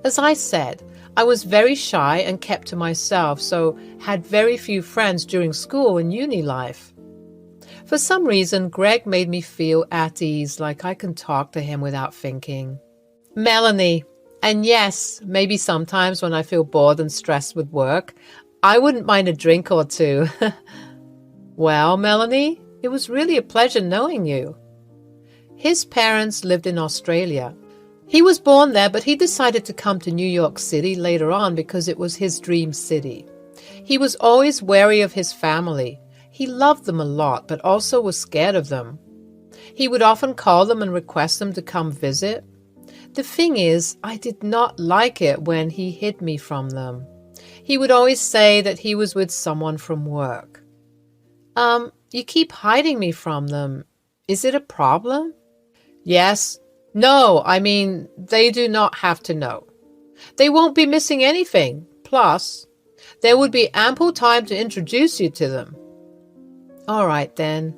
As I said, I was very shy and kept to myself, so had very few friends during school and uni life. For some reason, Greg made me feel at ease, like I can talk to him without thinking. Melanie. And yes, maybe sometimes when I feel bored and stressed with work, I wouldn't mind a drink or two. Well, Melanie, it was really a pleasure knowing you. His parents lived in Australia. He was born there, but he decided to come to New York City later on because it was his dream city. He was always wary of his family. He loved them a lot, but also was scared of them. He would often call them and request them to come visit. The thing is, I did not like it when he hid me from them. He would always say that he was with someone from work. You keep hiding me from them. Is it a problem? Yes. No, I mean, they do not have to know. They won't be missing anything. Plus, there would be ample time to introduce you to them. All right, then.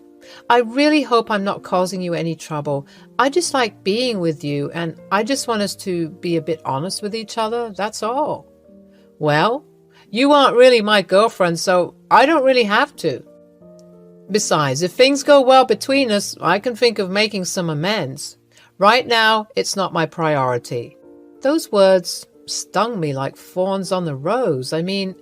I really hope I'm not causing you any trouble. I just like being with you, and I just want us to be a bit honest with each other, that's all. Well, you aren't really my girlfriend, so I don't really have to. Besides, if things go well between us, I can think of making some amends. Right now, it's not my priority. Those words stung me like thorns on the rose. I mean,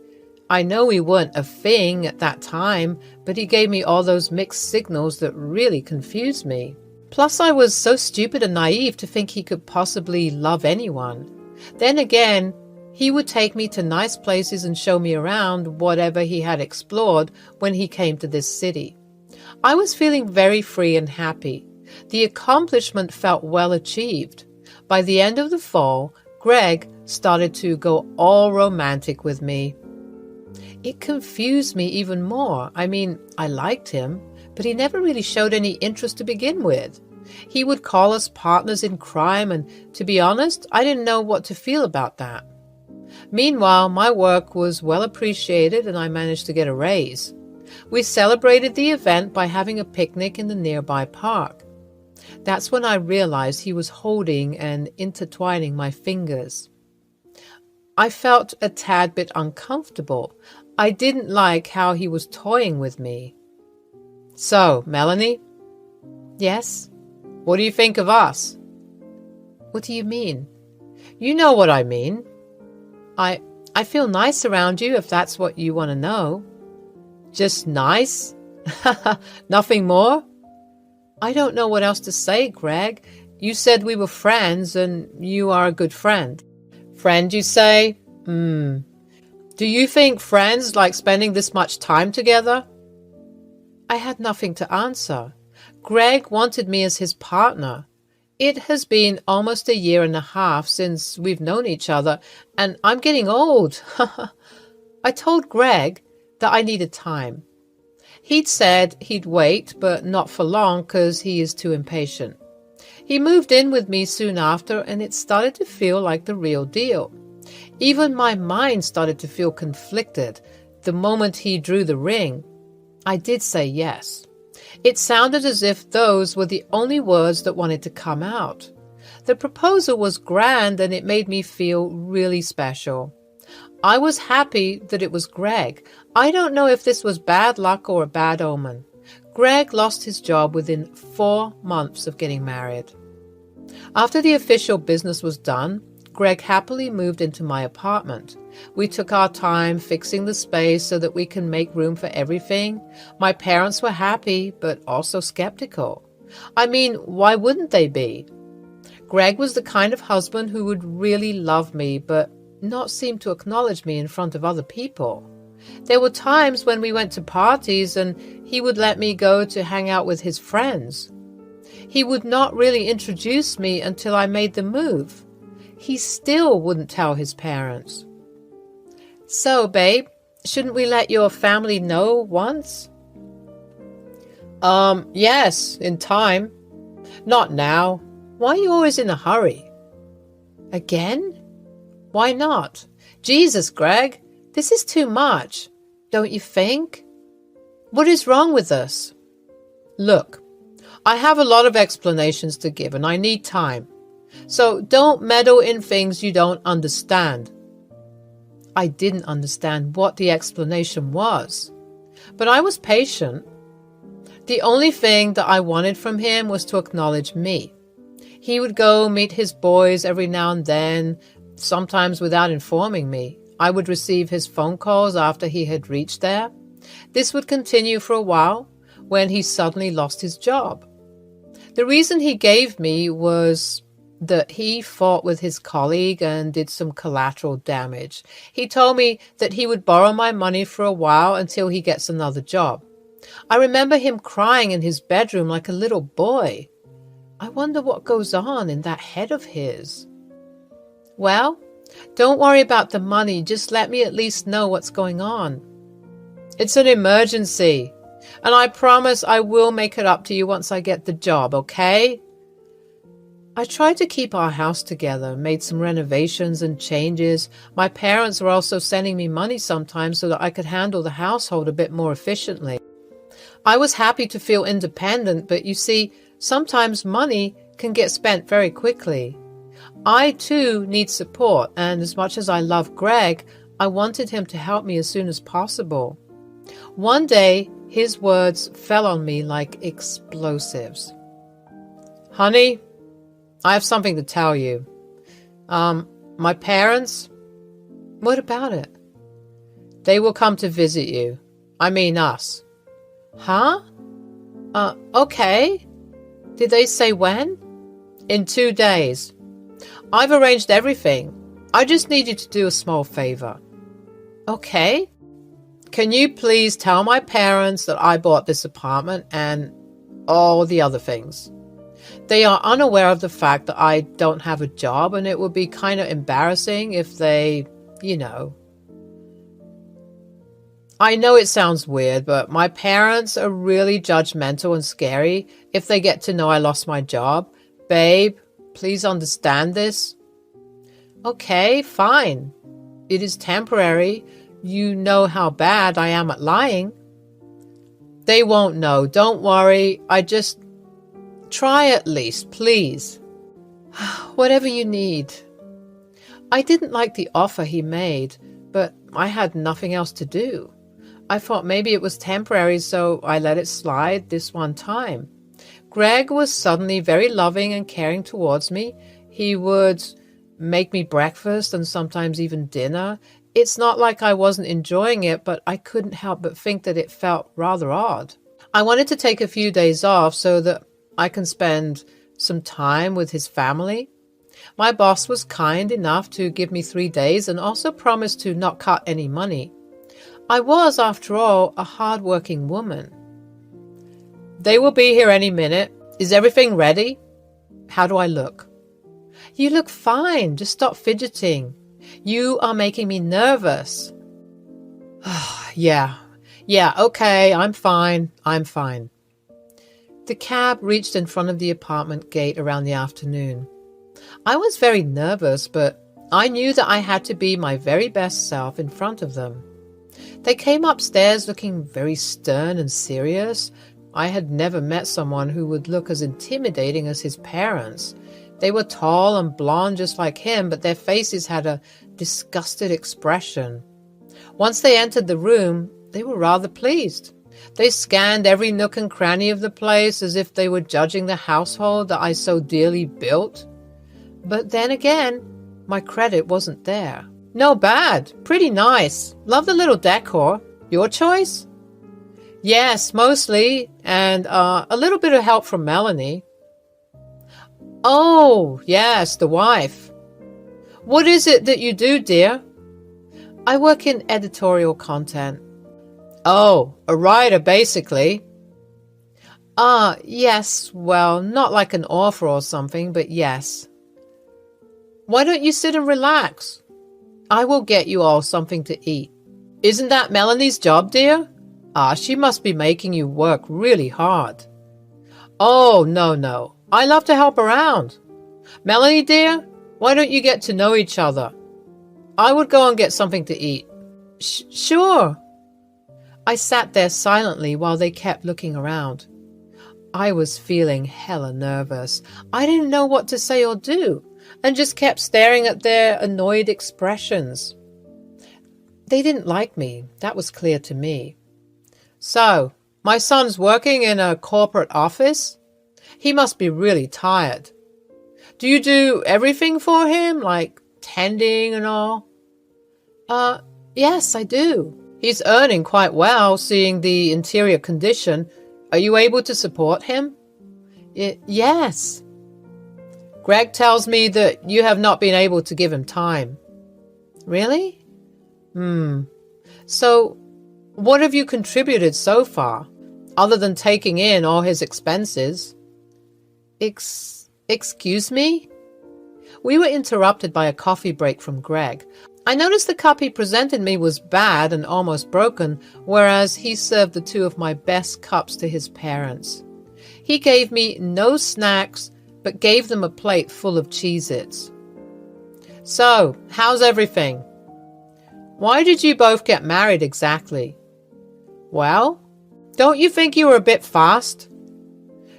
I know we weren't a thing at that time, but he gave me all those mixed signals that really confused me. Plus, I was so stupid and naive to think he could possibly love anyone. Then again, he would take me to nice places and show me around whatever he had explored when he came to this city. I was feeling very free and happy. The accomplishment felt well achieved. By the end of the fall, Greg started to go all romantic with me. It confused me even more. I mean, I liked him, but he never really showed any interest to begin with. He would call us partners in crime, and to be honest, I didn't know what to feel about that. Meanwhile, my work was well appreciated and I managed to get a raise. We celebrated the event by having a picnic in the nearby park. That's when I realized he was holding and intertwining my fingers. I felt a tad bit uncomfortable. I didn't like how he was toying with me. So, Melanie? Yes? What do you think of us? What do you mean? You know what I mean. I feel nice around you, if that's what you want to know. Just nice? Nothing more? I don't know what else to say, Greg. You said we were friends, and you are a good friend. Friend, you say? Do you think friends like spending this much time together? I had nothing to answer. Greg wanted me as his partner. It has been almost a year and a half since we've known each other, and I'm getting old. I told Greg that I needed time. He'd said he'd wait, but not for long because he is too impatient. He moved in with me soon after, and it started to feel like the real deal. Even my mind started to feel conflicted the moment he drew the ring. I did say yes. It sounded as if those were the only words that wanted to come out. The proposal was grand, and it made me feel really special. I was happy that it was Greg. I don't know if this was bad luck or a bad omen. Greg lost his job within 4 months of getting married. After the official business was done, Greg happily moved into my apartment. We took our time fixing the space so that we can make room for everything. My parents were happy, but also skeptical. I mean, why wouldn't they be? Greg was the kind of husband who would really love me, but not seem to acknowledge me in front of other people. There were times when we went to parties and he would let me go to hang out with his friends. He would not really introduce me until I made the move. He still wouldn't tell his parents. So, babe, shouldn't we let your family know once? Yes, in time. Not now. Why are you always in a hurry? Again? Why not? Jesus, Greg, this is too much, don't you think? What is wrong with us? Look, I have a lot of explanations to give and I need time. So don't meddle in things you don't understand. I didn't understand what the explanation was, but I was patient. The only thing that I wanted from him was to acknowledge me. He would go meet his boys every now and then, sometimes without informing me. I would receive his phone calls after he had reached there. This would continue for a while when he suddenly lost his job. The reason he gave me was that he fought with his colleague and did some collateral damage. He told me that he would borrow my money for a while until he gets another job. I remember him crying in his bedroom like a little boy. I wonder what goes on in that head of his. Well, don't worry about the money. Just let me at least know what's going on. It's an emergency, and I promise I will make it up to you once I get the job, okay? I tried to keep our house together, made some renovations and changes. My parents were also sending me money sometimes so that I could handle the household a bit more efficiently. I was happy to feel independent, but you see, sometimes money can get spent very quickly. I too need support, and as much as I love Greg, I wanted him to help me as soon as possible. One day, his words fell on me like explosives. Honey, I have something to tell you. My parents, what about it? They will come to visit you. I mean us. Huh? Okay. Did they say when? In 2 days. I've arranged everything. I just need you to do a small favor. Okay. Can you please tell my parents that I bought this apartment and all the other things? They are unaware of the fact that I don't have a job, and it would be kind of embarrassing if they, I know it sounds weird, but my parents are really judgmental and scary if they get to know I lost my job. Babe, please understand this. Okay, fine. It is temporary. You know how bad I am at lying. They won't know. Don't worry. I just try at least, please. Whatever you need. I didn't like the offer he made, but I had nothing else to do. I thought maybe it was temporary, so I let it slide this one time. Greg was suddenly very loving and caring towards me. He would make me breakfast and sometimes even dinner. It's not like I wasn't enjoying it, but I couldn't help but think that it felt rather odd. I wanted to take a few days off so that I can spend some time with his family. My boss was kind enough to give me 3 days and also promised to not cut any money. I was, after all, a hard-working woman. They will be here any minute. Is everything ready? How do I look? You look fine. Just stop fidgeting. You are making me nervous. Yeah, okay, I'm fine. The cab reached in front of the apartment gate around the afternoon. I was very nervous, but I knew that I had to be my very best self in front of them. They came upstairs looking very stern and serious. I had never met someone who would look as intimidating as his parents. They were tall and blonde just like him, but their faces had a disgusted expression. Once they entered the room, they were rather pleased. They scanned every nook and cranny of the place as if they were judging the household that I so dearly built. But then again, my credit wasn't there. No bad. Pretty nice. Love the little decor. Your choice? Yes, mostly, and a little bit of help from Melanie. Oh, yes, the wife. What is it that you do, dear? I work in editorial content. Oh, a writer, basically. Yes, well, not like an author or something, but yes. Why don't you sit and relax? I will get you all something to eat. Isn't that Melanie's job, dear? She must be making you work really hard. Oh, no. I love to help around. Melanie, dear, why don't you get to know each other? I would go and get something to eat. Sure. I sat there silently while they kept looking around. I was feeling hella nervous. I didn't know what to say or do, and just kept staring at their annoyed expressions. They didn't like me, that was clear to me. So, my son's working in a corporate office? He must be really tired. Do you do everything for him, like tending and all? Yes, I do. He's earning quite well, seeing the interior condition. Are you able to support him? Yes. Greg tells me that you have not been able to give him time. Really? So, what have you contributed so far, other than taking in all his expenses? Excuse me? We were interrupted by a coffee break from Greg. I noticed the cup he presented me was bad and almost broken, whereas he served the two of my best cups to his parents. He gave me no snacks, but gave them a plate full of Cheez-Its. So, how's everything? Why did you both get married exactly? Well, don't you think you were a bit fast?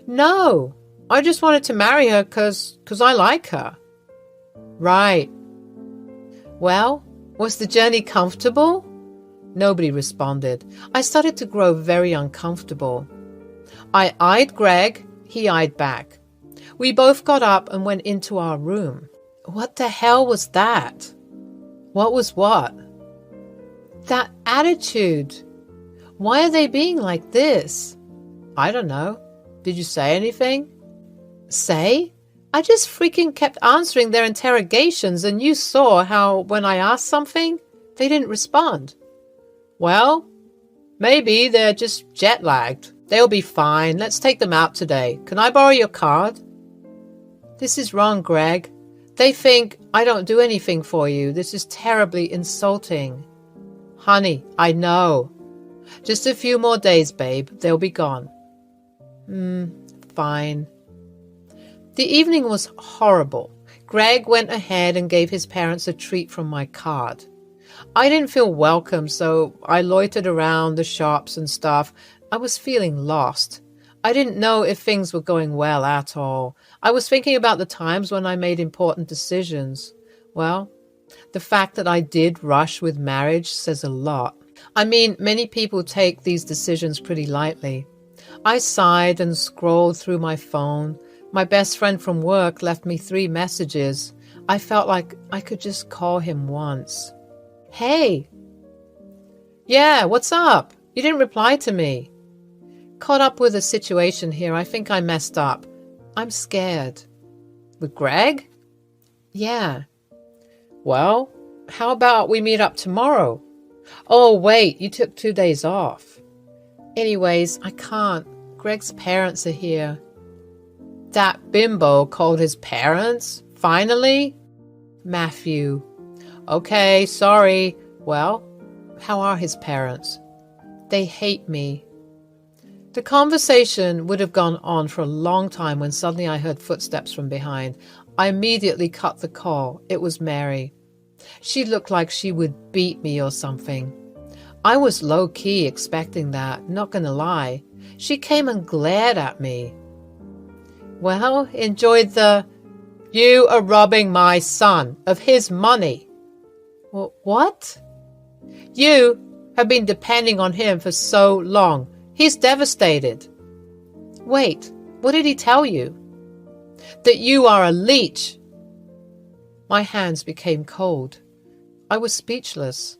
No, I just wanted to marry her because I like her. Right. Well, was the journey comfortable? Nobody responded. I started to grow very uncomfortable. I eyed Greg, he eyed back. We both got up and went into our room. What the hell was that? What was what? That attitude. Why are they being like this? I don't know. Did you say anything? Say? I just freaking kept answering their interrogations, and you saw how when I asked something, they didn't respond. Well, maybe they're just jet-lagged. They'll be fine. Let's take them out today. Can I borrow your card? This is wrong, Greg. They think I don't do anything for you. This is terribly insulting. Honey, I know. Just a few more days, babe. They'll be gone. Fine. The evening was horrible. Greg went ahead and gave his parents a treat from my card. I didn't feel welcome, so I loitered around the shops and stuff. I was feeling lost. I didn't know if things were going well at all. I was thinking about the times when I made important decisions. Well, the fact that I did rush with marriage says a lot. I mean, many people take these decisions pretty lightly. I sighed and scrolled through my phone. My best friend from work left me 3 messages. I felt like I could just call him once. Hey! Yeah, what's up? You didn't reply to me. Caught up with a situation here. I think I messed up. I'm scared. With Greg? Yeah. Well, how about we meet up tomorrow? Oh, wait, you took 2 days off. Anyways, I can't. Greg's parents are here. That bimbo called his parents? Finally? Matthew. Okay, sorry. Well, how are his parents? They hate me. The conversation would have gone on for a long time when suddenly I heard footsteps from behind. I immediately cut the call. It was Mary. She looked like she would beat me or something. I was low-key expecting that, not gonna lie. She came and glared at me. Well, enjoyed the... You are robbing my son of his money. What? You have been depending on him for so long. He's devastated. Wait, what did he tell you? That you are a leech. My hands became cold. I was speechless.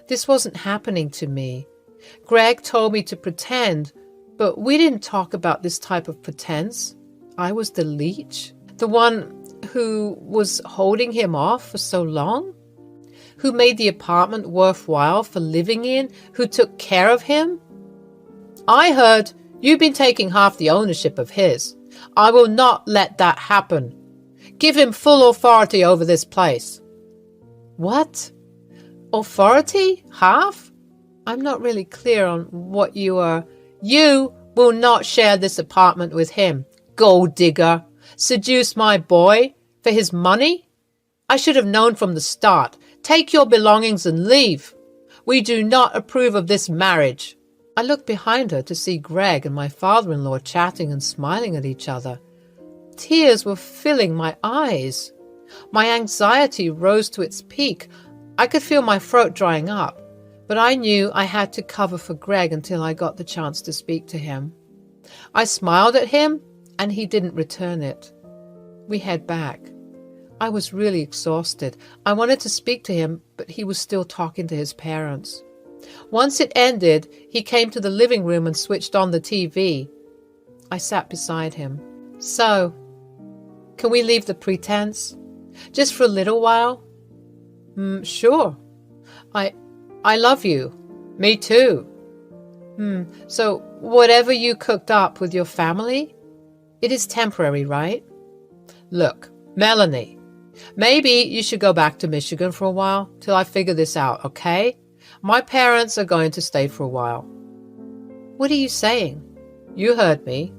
This wasn't happening to me. Greg told me to pretend, but we didn't talk about this type of pretense. I was the leech, the one who was holding him off for so long, who made the apartment worthwhile for living in, who took care of him. I heard you've been taking half the ownership of his. I will not let that happen. Give him full authority over this place. What? Authority? Half? I'm not really clear on what you are. You will not share this apartment with him. Gold digger. Seduce my boy for his money? I should have known from the start. Take your belongings and leave. We do not approve of this marriage. I looked behind her to see Greg and my father-in-law chatting and smiling at each other. Tears were filling my eyes. My anxiety rose to its peak. I could feel my throat drying up, but I knew I had to cover for Greg until I got the chance to speak to him. I smiled at him, and he didn't return it. We head back. I was really exhausted. I wanted to speak to him, but he was still talking to his parents. Once it ended, he came to the living room and switched on the TV. I sat beside him. So, can we leave the pretense? Just for a little while? Sure. I love you. Me too. So, whatever you cooked up with your family, it is temporary, right? Look, Melanie, maybe you should go back to Michigan for a while till I figure this out, okay? My parents are going to stay for a while. What are you saying? You heard me.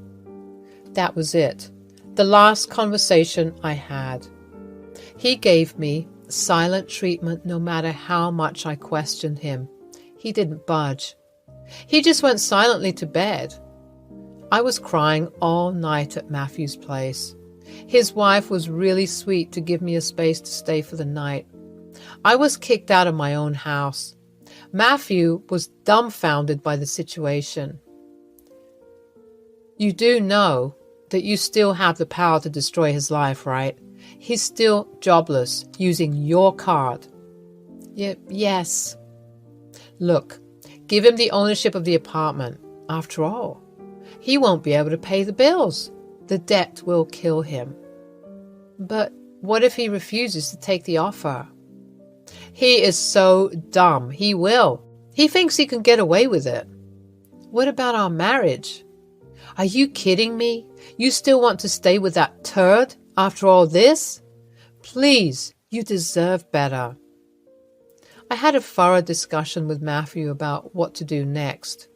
That was it. The last conversation I had. He gave me silent treatment no matter how much I questioned him. He didn't budge. He just went silently to bed. I was crying all night at Matthew's place. His wife was really sweet to give me a space to stay for the night. I was kicked out of my own house. Matthew was dumbfounded by the situation. You do know that you still have the power to destroy his life, right? He's still jobless, using your card. Yes. Look, give him the ownership of the apartment. After all, he won't be able to pay the bills. The debt will kill him. But what if he refuses to take the offer? He is so dumb. He will. He thinks he can get away with it. What about our marriage? Are you kidding me? You still want to stay with that turd after all this? Please, you deserve better. I had a thorough discussion with Matthew about what to do next.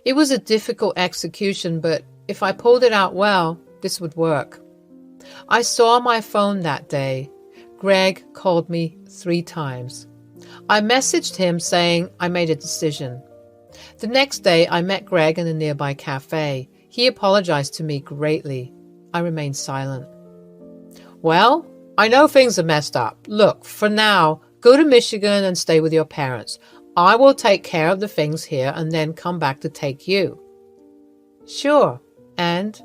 It was a difficult execution, but if I pulled it out well, this would work. I saw my phone that day. Greg called me 3 times. I messaged him saying I made a decision. The next day, I met Greg in a nearby cafe. He apologized to me greatly. I remained silent. Well, I know things are messed up. Look, for now, go to Michigan and stay with your parents. I will take care of the things here and then come back to take you. Sure. And?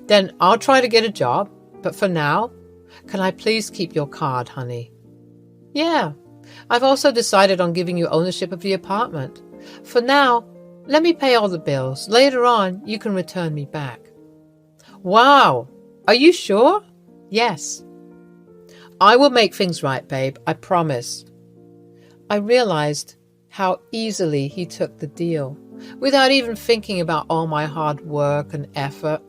Then I'll try to get a job. But for now, can I please keep your card, honey? Yeah. I've also decided on giving you ownership of the apartment. For now, let me pay all the bills. Later on, you can return me back. Wow! Are you sure? Yes. I will make things right, babe. I promise. I realized how easily he took the deal, without even thinking about all my hard work and effort.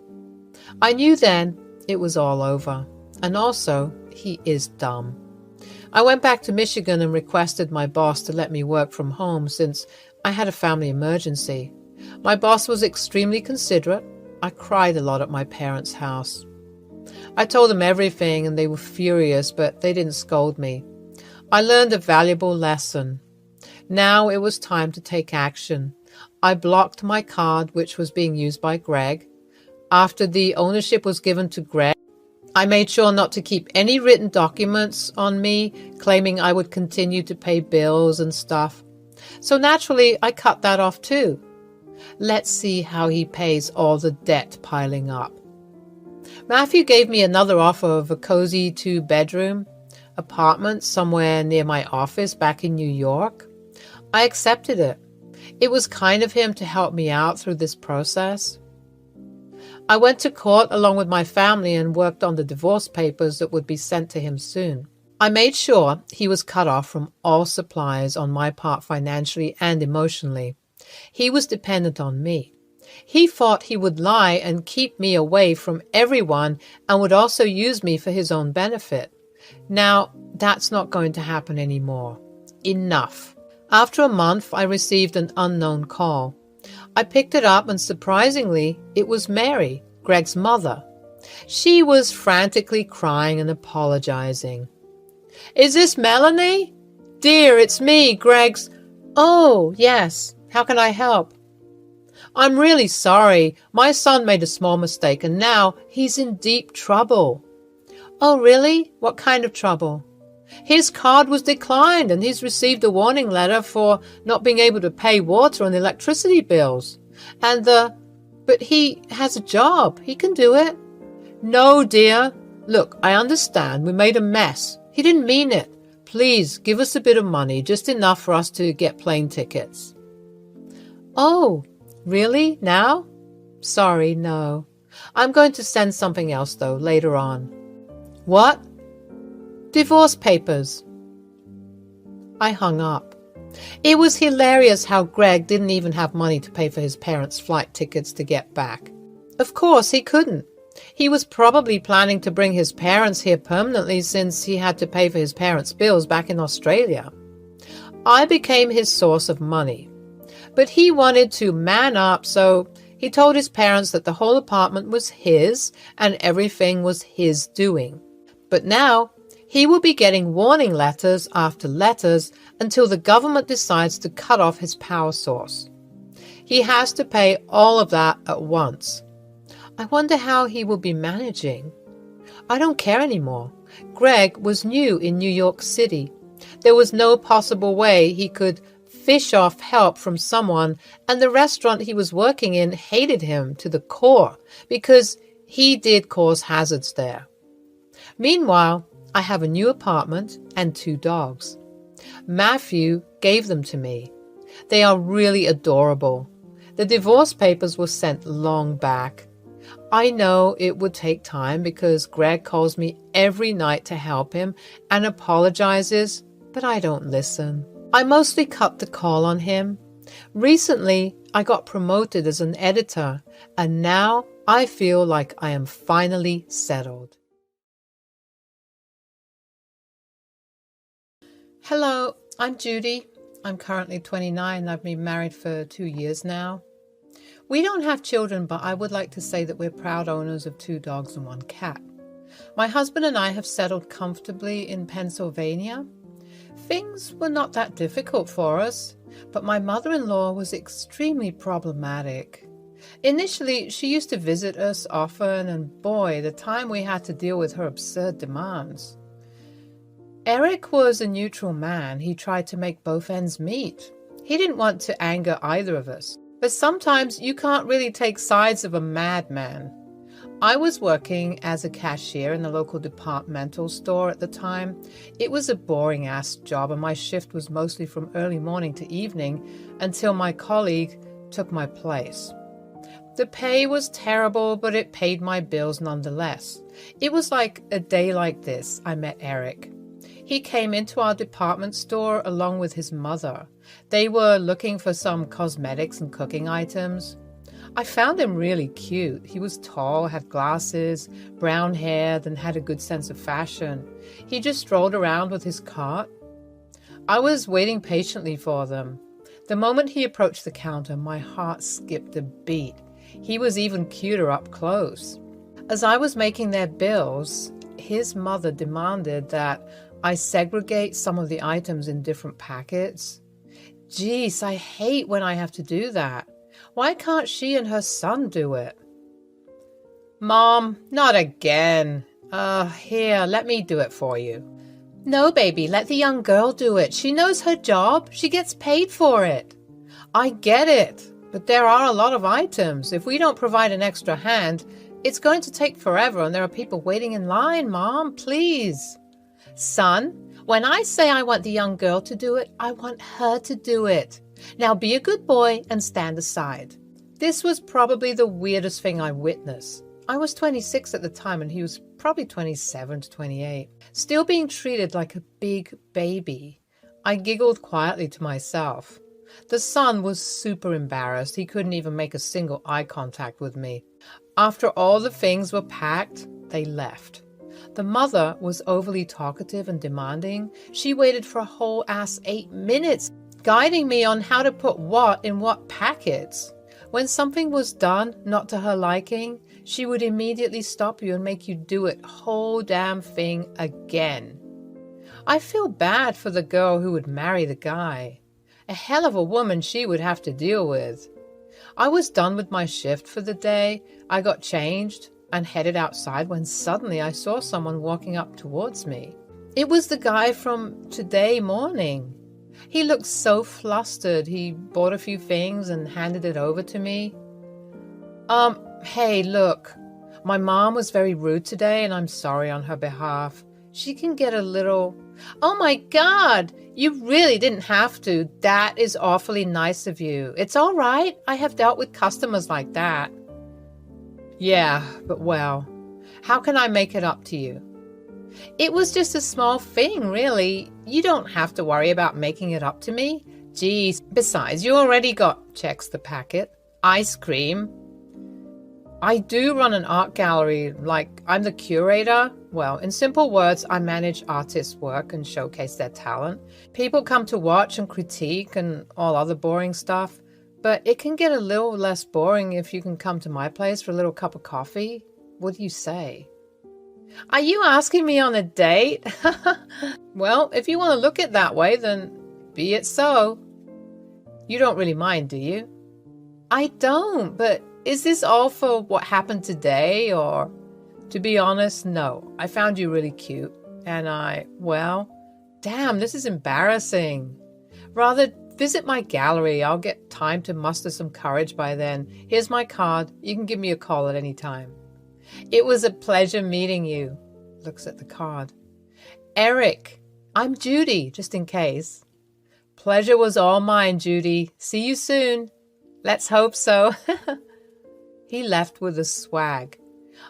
I knew then it was all over. And also, he is dumb. I went back to Michigan and requested my boss to let me work from home since I had a family emergency. My boss was extremely considerate. I cried a lot at my parents' house. I told them everything and they were furious, but they didn't scold me. I learned a valuable lesson. Now it was time to take action. I blocked my card, which was being used by Greg. After the ownership was given to Greg, I made sure not to keep any written documents on me, claiming I would continue to pay bills and stuff. So naturally, I cut that off too. Let's see how he pays all the debt piling up. Matthew gave me another offer of a cozy 2-bedroom apartment somewhere near my office back in New York. I accepted it. It was kind of him to help me out through this process. I went to court along with my family and worked on the divorce papers that would be sent to him soon. I made sure he was cut off from all supplies on my part financially and emotionally. He was dependent on me. He thought he would lie and keep me away from everyone and would also use me for his own benefit. Now, that's not going to happen anymore. Enough. After a month, I received an unknown call. I picked it up and surprisingly, it was Mary, Greg's mother. She was frantically crying and apologizing. "Is this Melanie? Dear, it's me, Greg's—" "Oh, yes. How can I help?" "I'm really sorry. My son made a small mistake and now he's in deep trouble." "Oh, really? What kind of trouble?" "His card was declined and he's received a warning letter for not being able to pay water and electricity bills. But he has a job. He can do it." "No, dear. Look, I understand. We made a mess. He didn't mean it. Please give us a bit of money, just enough for us to get plane tickets." "Oh, really? Now?" "Sorry, no. I'm going to send something else, though, later on." "What?" "Divorce papers." I hung up. It was hilarious how Greg didn't even have money to pay for his parents' flight tickets to get back. Of course, he couldn't. He was probably planning to bring his parents here permanently since he had to pay for his parents' bills back in Australia. I became his source of money. But he wanted to man up, so he told his parents that the whole apartment was his and everything was his doing. But now, he will be getting warning letters after letters until the government decides to cut off his power source. He has to pay all of that at once. I wonder how he will be managing. I don't care anymore. Greg was new in New York City. There was no possible way he could fish off help from someone, and the restaurant he was working in hated him to the core because he did cause hazards there. Meanwhile, I have a new apartment and 2 dogs. Matthew gave them to me. They are really adorable. The divorce papers were sent long back. I know it would take time because Greg calls me every night to help him and apologizes, but I don't listen. I mostly cut the call on him. Recently, I got promoted as an editor, and now I feel like I am finally settled. Hello, I'm Judy. I'm currently 29. I've been married for 2 years now. We don't have children, but I would like to say that we're proud owners of 2 dogs and 1 cat. My husband and I have settled comfortably in Pennsylvania. Things were not that difficult for us, but my mother-in-law was extremely problematic. Initially, she used to visit us often, and boy, the time we had to deal with her absurd demands. Eric was a neutral man. He tried to make both ends meet. He didn't want to anger either of us. But sometimes you can't really take sides of a madman. I was working as a cashier in the local departmental store at the time. It was a boring-ass job, and my shift was mostly from early morning to evening until my colleague took my place. The pay was terrible, but it paid my bills nonetheless. It was like a day like this I met Eric. He came into our department store along with his mother. They were looking for some cosmetics and cooking items. I found him really cute. He was tall, had glasses, brown-haired, and had a good sense of fashion. He just strolled around with his cart. I was waiting patiently for them. The moment he approached the counter, my heart skipped a beat. He was even cuter up close. As I was making their bills, his mother demanded that I segregate some of the items in different packets. Geez, I hate when I have to do that. Why can't she and her son do it? Mom, not again. Here, let me do it for you. No, baby, let the young girl do it. She knows her job. She gets paid for it. I get it, but there are a lot of items. If we don't provide an extra hand, it's going to take forever, and there are people waiting in line, Mom, please. Son, when I say I want the young girl to do it, I want her to do it. Now be a good boy and stand aside. This was probably the weirdest thing I witnessed. I was 26 at the time and he was probably 27 to 28. Still being treated like a big baby. I giggled quietly to myself. The son was super embarrassed. He couldn't even make a single eye contact with me. After all the things were packed, they left. The mother was overly talkative and demanding. She waited for a whole ass 8 minutes, guiding me on how to put what in what packets. When something was done not to her liking, she would immediately stop you and make you do it whole damn thing again. I feel bad for the girl who would marry the guy. A hell of a woman she would have to deal with. I was done with my shift for the day. I got changed and headed outside when suddenly I saw someone walking up towards me. It was the guy from today morning. He looked so flustered. He bought a few things and handed it over to me. Hey, look, my mom was very rude today and I'm sorry on her behalf. She can get a little... Oh my God, you really didn't have to. That is awfully nice of you. It's all right. I have dealt with customers like that. Yeah, but well, how can I make it up to you? It was just a small thing, really. You don't have to worry about making it up to me. Geez, besides, you already got, checks the packet, ice cream. I do run an art gallery, like I'm the curator. Well, in simple words, I manage artists' work and showcase their talent. People come to watch and critique and all other boring stuff, but it can get a little less boring if you can come to my place for a little cup of coffee. What do you say? Are you asking me on a date? Well, if you want to look it that way, then be it so. You don't really mind, do you? I don't, but is this all for what happened today, or... To be honest, no. I found you really cute, and damn, this is embarrassing. Rather, visit my gallery. I'll get time to muster some courage by then. Here's my card. You can give me a call at any time. It was a pleasure meeting you. Looks at the card. Eric, I'm Judy, just in case. Pleasure was all mine, Judy. See you soon. Let's hope so. He left with a swag.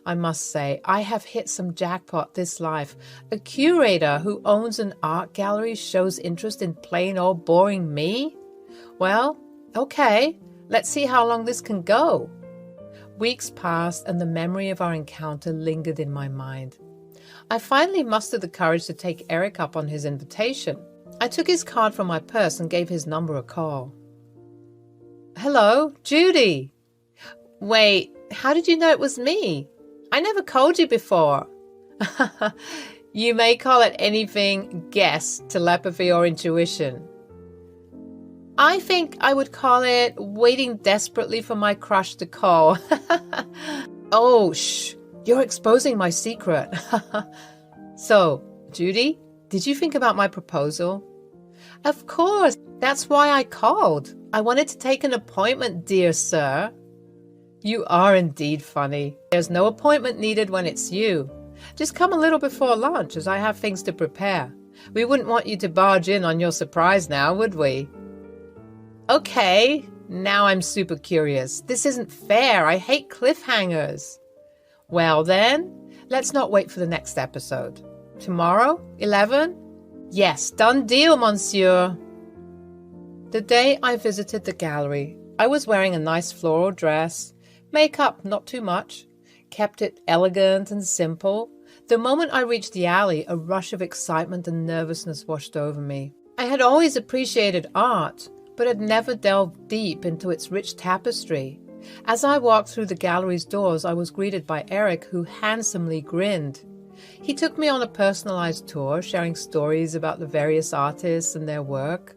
I must say, I have hit some jackpot this life. A curator who owns an art gallery shows interest in plain old boring me? Well, okay, let's see how long this can go. Weeks passed and the memory of our encounter lingered in my mind. I finally mustered the courage to take Eric up on his invitation. I took his card from my purse and gave his number a call. Hello, Judy. Wait, how did you know it was me? I never called you before. You may call it anything, guess, telepathy, or intuition. I think I would call it waiting desperately for my crush to call. Oh, shh, you're exposing my secret. So, Judy, did you think about my proposal? Of course, that's why I called. I wanted to take an appointment, dear sir. You are indeed funny. There's no appointment needed when it's you. Just come a little before lunch, as I have things to prepare. We wouldn't want you to barge in on your surprise now, would we? Okay, now I'm super curious. This isn't fair. I hate cliffhangers. Well then, let's not wait for the next episode. Tomorrow, 11? Yes, done deal, monsieur. The day I visited the gallery, I was wearing a nice floral dress. Makeup, not too much. Kept it elegant and simple. The moment I reached the alley, a rush of excitement and nervousness washed over me. I had always appreciated art, but had never delved deep into its rich tapestry. As I walked through the gallery's doors, I was greeted by Eric, who handsomely grinned. He took me on a personalized tour, sharing stories about the various artists and their work.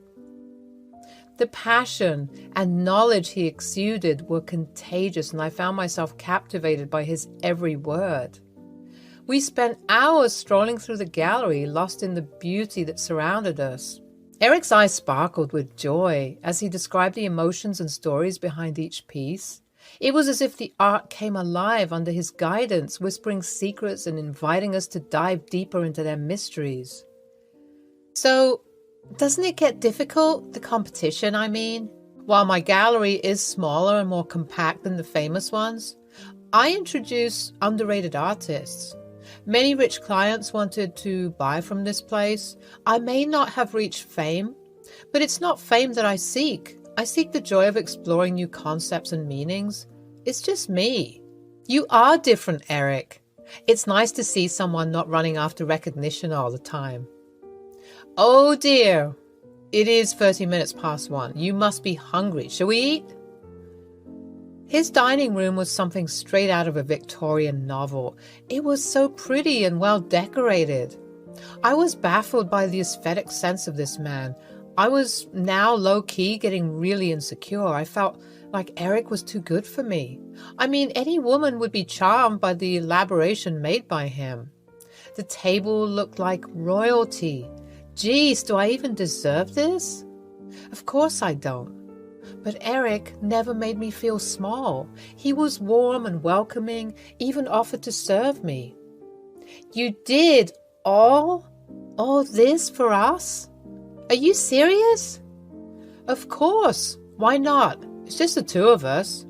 The passion and knowledge he exuded were contagious, and I found myself captivated by his every word. We spent hours strolling through the gallery, lost in the beauty that surrounded us. Eric's eyes sparkled with joy as he described the emotions and stories behind each piece. It was as if the art came alive under his guidance, whispering secrets and inviting us to dive deeper into their mysteries. So, Doesn't it get difficult, the competition, I mean? While my gallery is smaller and more compact than the famous ones, I introduce underrated artists. Many rich clients wanted to buy from this place. I may not have reached fame, but it's not fame that I seek. I seek the joy of exploring new concepts and meanings. It's just me. You are different, Eric. It's nice to see someone not running after recognition all the time. Oh dear, it is 30 minutes past 1. You must be hungry. Shall we eat? His dining room was something straight out of a Victorian novel. It was so pretty and well decorated. I was baffled by the aesthetic sense of this man. I was now low-key getting really insecure. I felt like Eric was too good for me. I mean, any woman would be charmed by the elaboration made by him. The table looked like royalty. Geez, do I even deserve this? Of course I don't. But Eric never made me feel small. He was warm and welcoming, even offered to serve me. You did all this for us? Are you serious? Of course. Why not? It's just the two of us.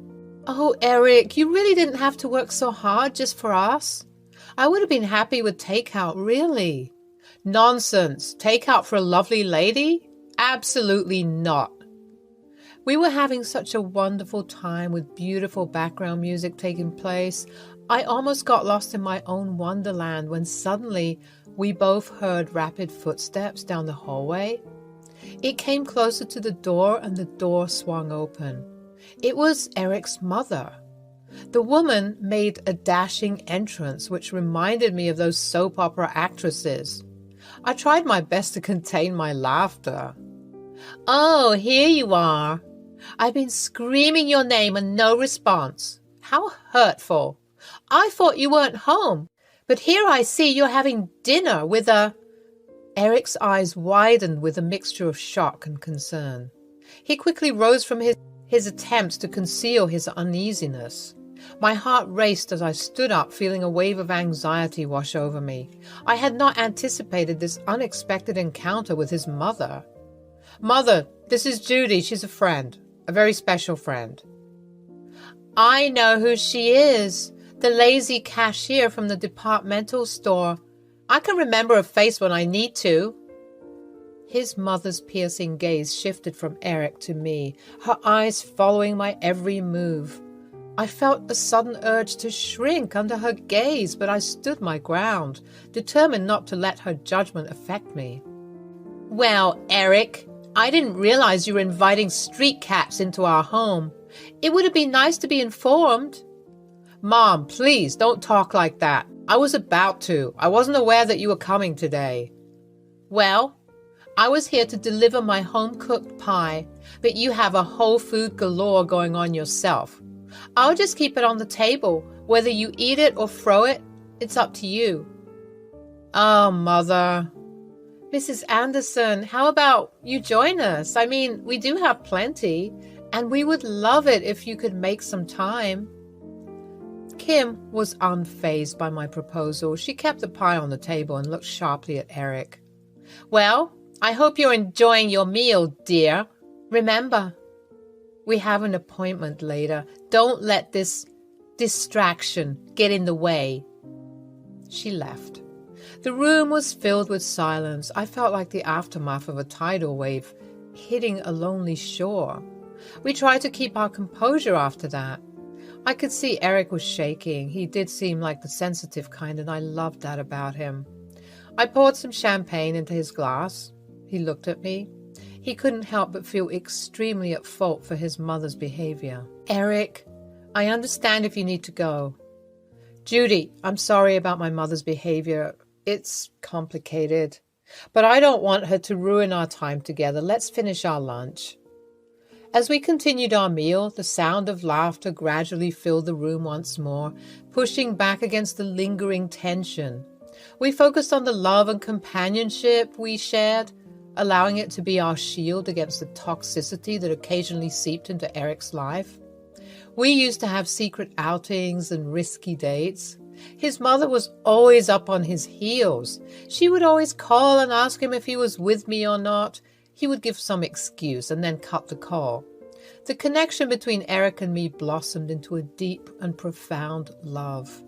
Oh, Eric, you really didn't have to work so hard just for us. I would have been happy with takeout, really. Nonsense. Takeout for a lovely lady? Absolutely not. We were having such a wonderful time with beautiful background music taking place. I almost got lost in my own wonderland when suddenly we both heard rapid footsteps down the hallway. It came closer to the door and the door swung open. It was Eric's mother. The woman made a dashing entrance which reminded me of those soap opera actresses. I tried my best to contain my laughter. Oh, here you are. I've been screaming your name and no response. How hurtful. I thought you weren't home, but here I see you're having dinner with a... Eric's eyes widened with a mixture of shock and concern. He quickly rose from his attempts to conceal his uneasiness. My heart raced as I stood up, feeling a wave of anxiety wash over me. I had not anticipated this unexpected encounter with his mother. Mother, this is Judy. She's a friend. A very special friend. I know who she is. The lazy cashier from the departmental store. I can remember her face when I need to. His mother's piercing gaze shifted from Eric to me, her eyes following my every move. I felt a sudden urge to shrink under her gaze, but I stood my ground, determined not to let her judgment affect me. Well, Eric, I didn't realize you were inviting street cats into our home. It would have been nice to be informed. Mom, please don't talk like that. I was about to. I wasn't aware that you were coming today. Well, I was here to deliver my home-cooked pie, but you have a whole food galore going on yourself. I'll just keep it on the table. Whether you eat it or throw it, it's up to you. Oh, Mother. Mrs. Anderson, how about you join us? I mean, we do have plenty, and we would love it if you could make some time. Kim was unfazed by my proposal. She kept the pie on the table and looked sharply at Eric. Well, I hope you're enjoying your meal, dear. Remember, we have an appointment later. Don't let this distraction get in the way. She left. The room was filled with silence. I felt like the aftermath of a tidal wave hitting a lonely shore. We tried to keep our composure after that. I could see Eric was shaking. He did seem like the sensitive kind, and I loved that about him. I poured some champagne into his glass. He looked at me. He couldn't help but feel extremely at fault for his mother's behavior. Eric, I understand if you need to go. Judy, I'm sorry about my mother's behavior. It's complicated. But I don't want her to ruin our time together. Let's finish our lunch. As we continued our meal, the sound of laughter gradually filled the room once more, pushing back against the lingering tension. We focused on the love and companionship we shared, allowing it to be our shield against the toxicity that occasionally seeped into Eric's life. We used to have secret outings and risky dates. His mother was always up on his heels. She would always call and ask him if he was with me or not, He would give some excuse and then cut the call. The connection between Eric and me blossomed into a deep and profound love.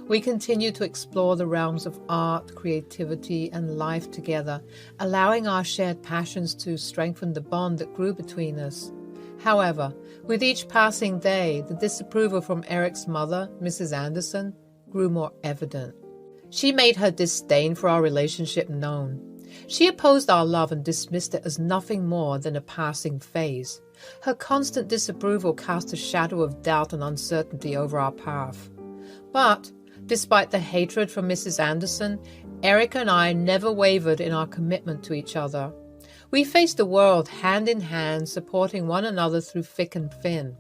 We continued to explore the realms of art, creativity, and life together, allowing our shared passions to strengthen the bond that grew between us. However, with each passing day, the disapproval from Eric's mother, Mrs. Anderson, grew more evident. She made her disdain for our relationship known. She opposed our love and dismissed it as nothing more than a passing phase. Her constant disapproval cast a shadow of doubt and uncertainty over our path. But, despite the hatred from Mrs. Anderson, Eric and I never wavered in our commitment to each other. We faced the world hand in hand, supporting one another through thick and thin.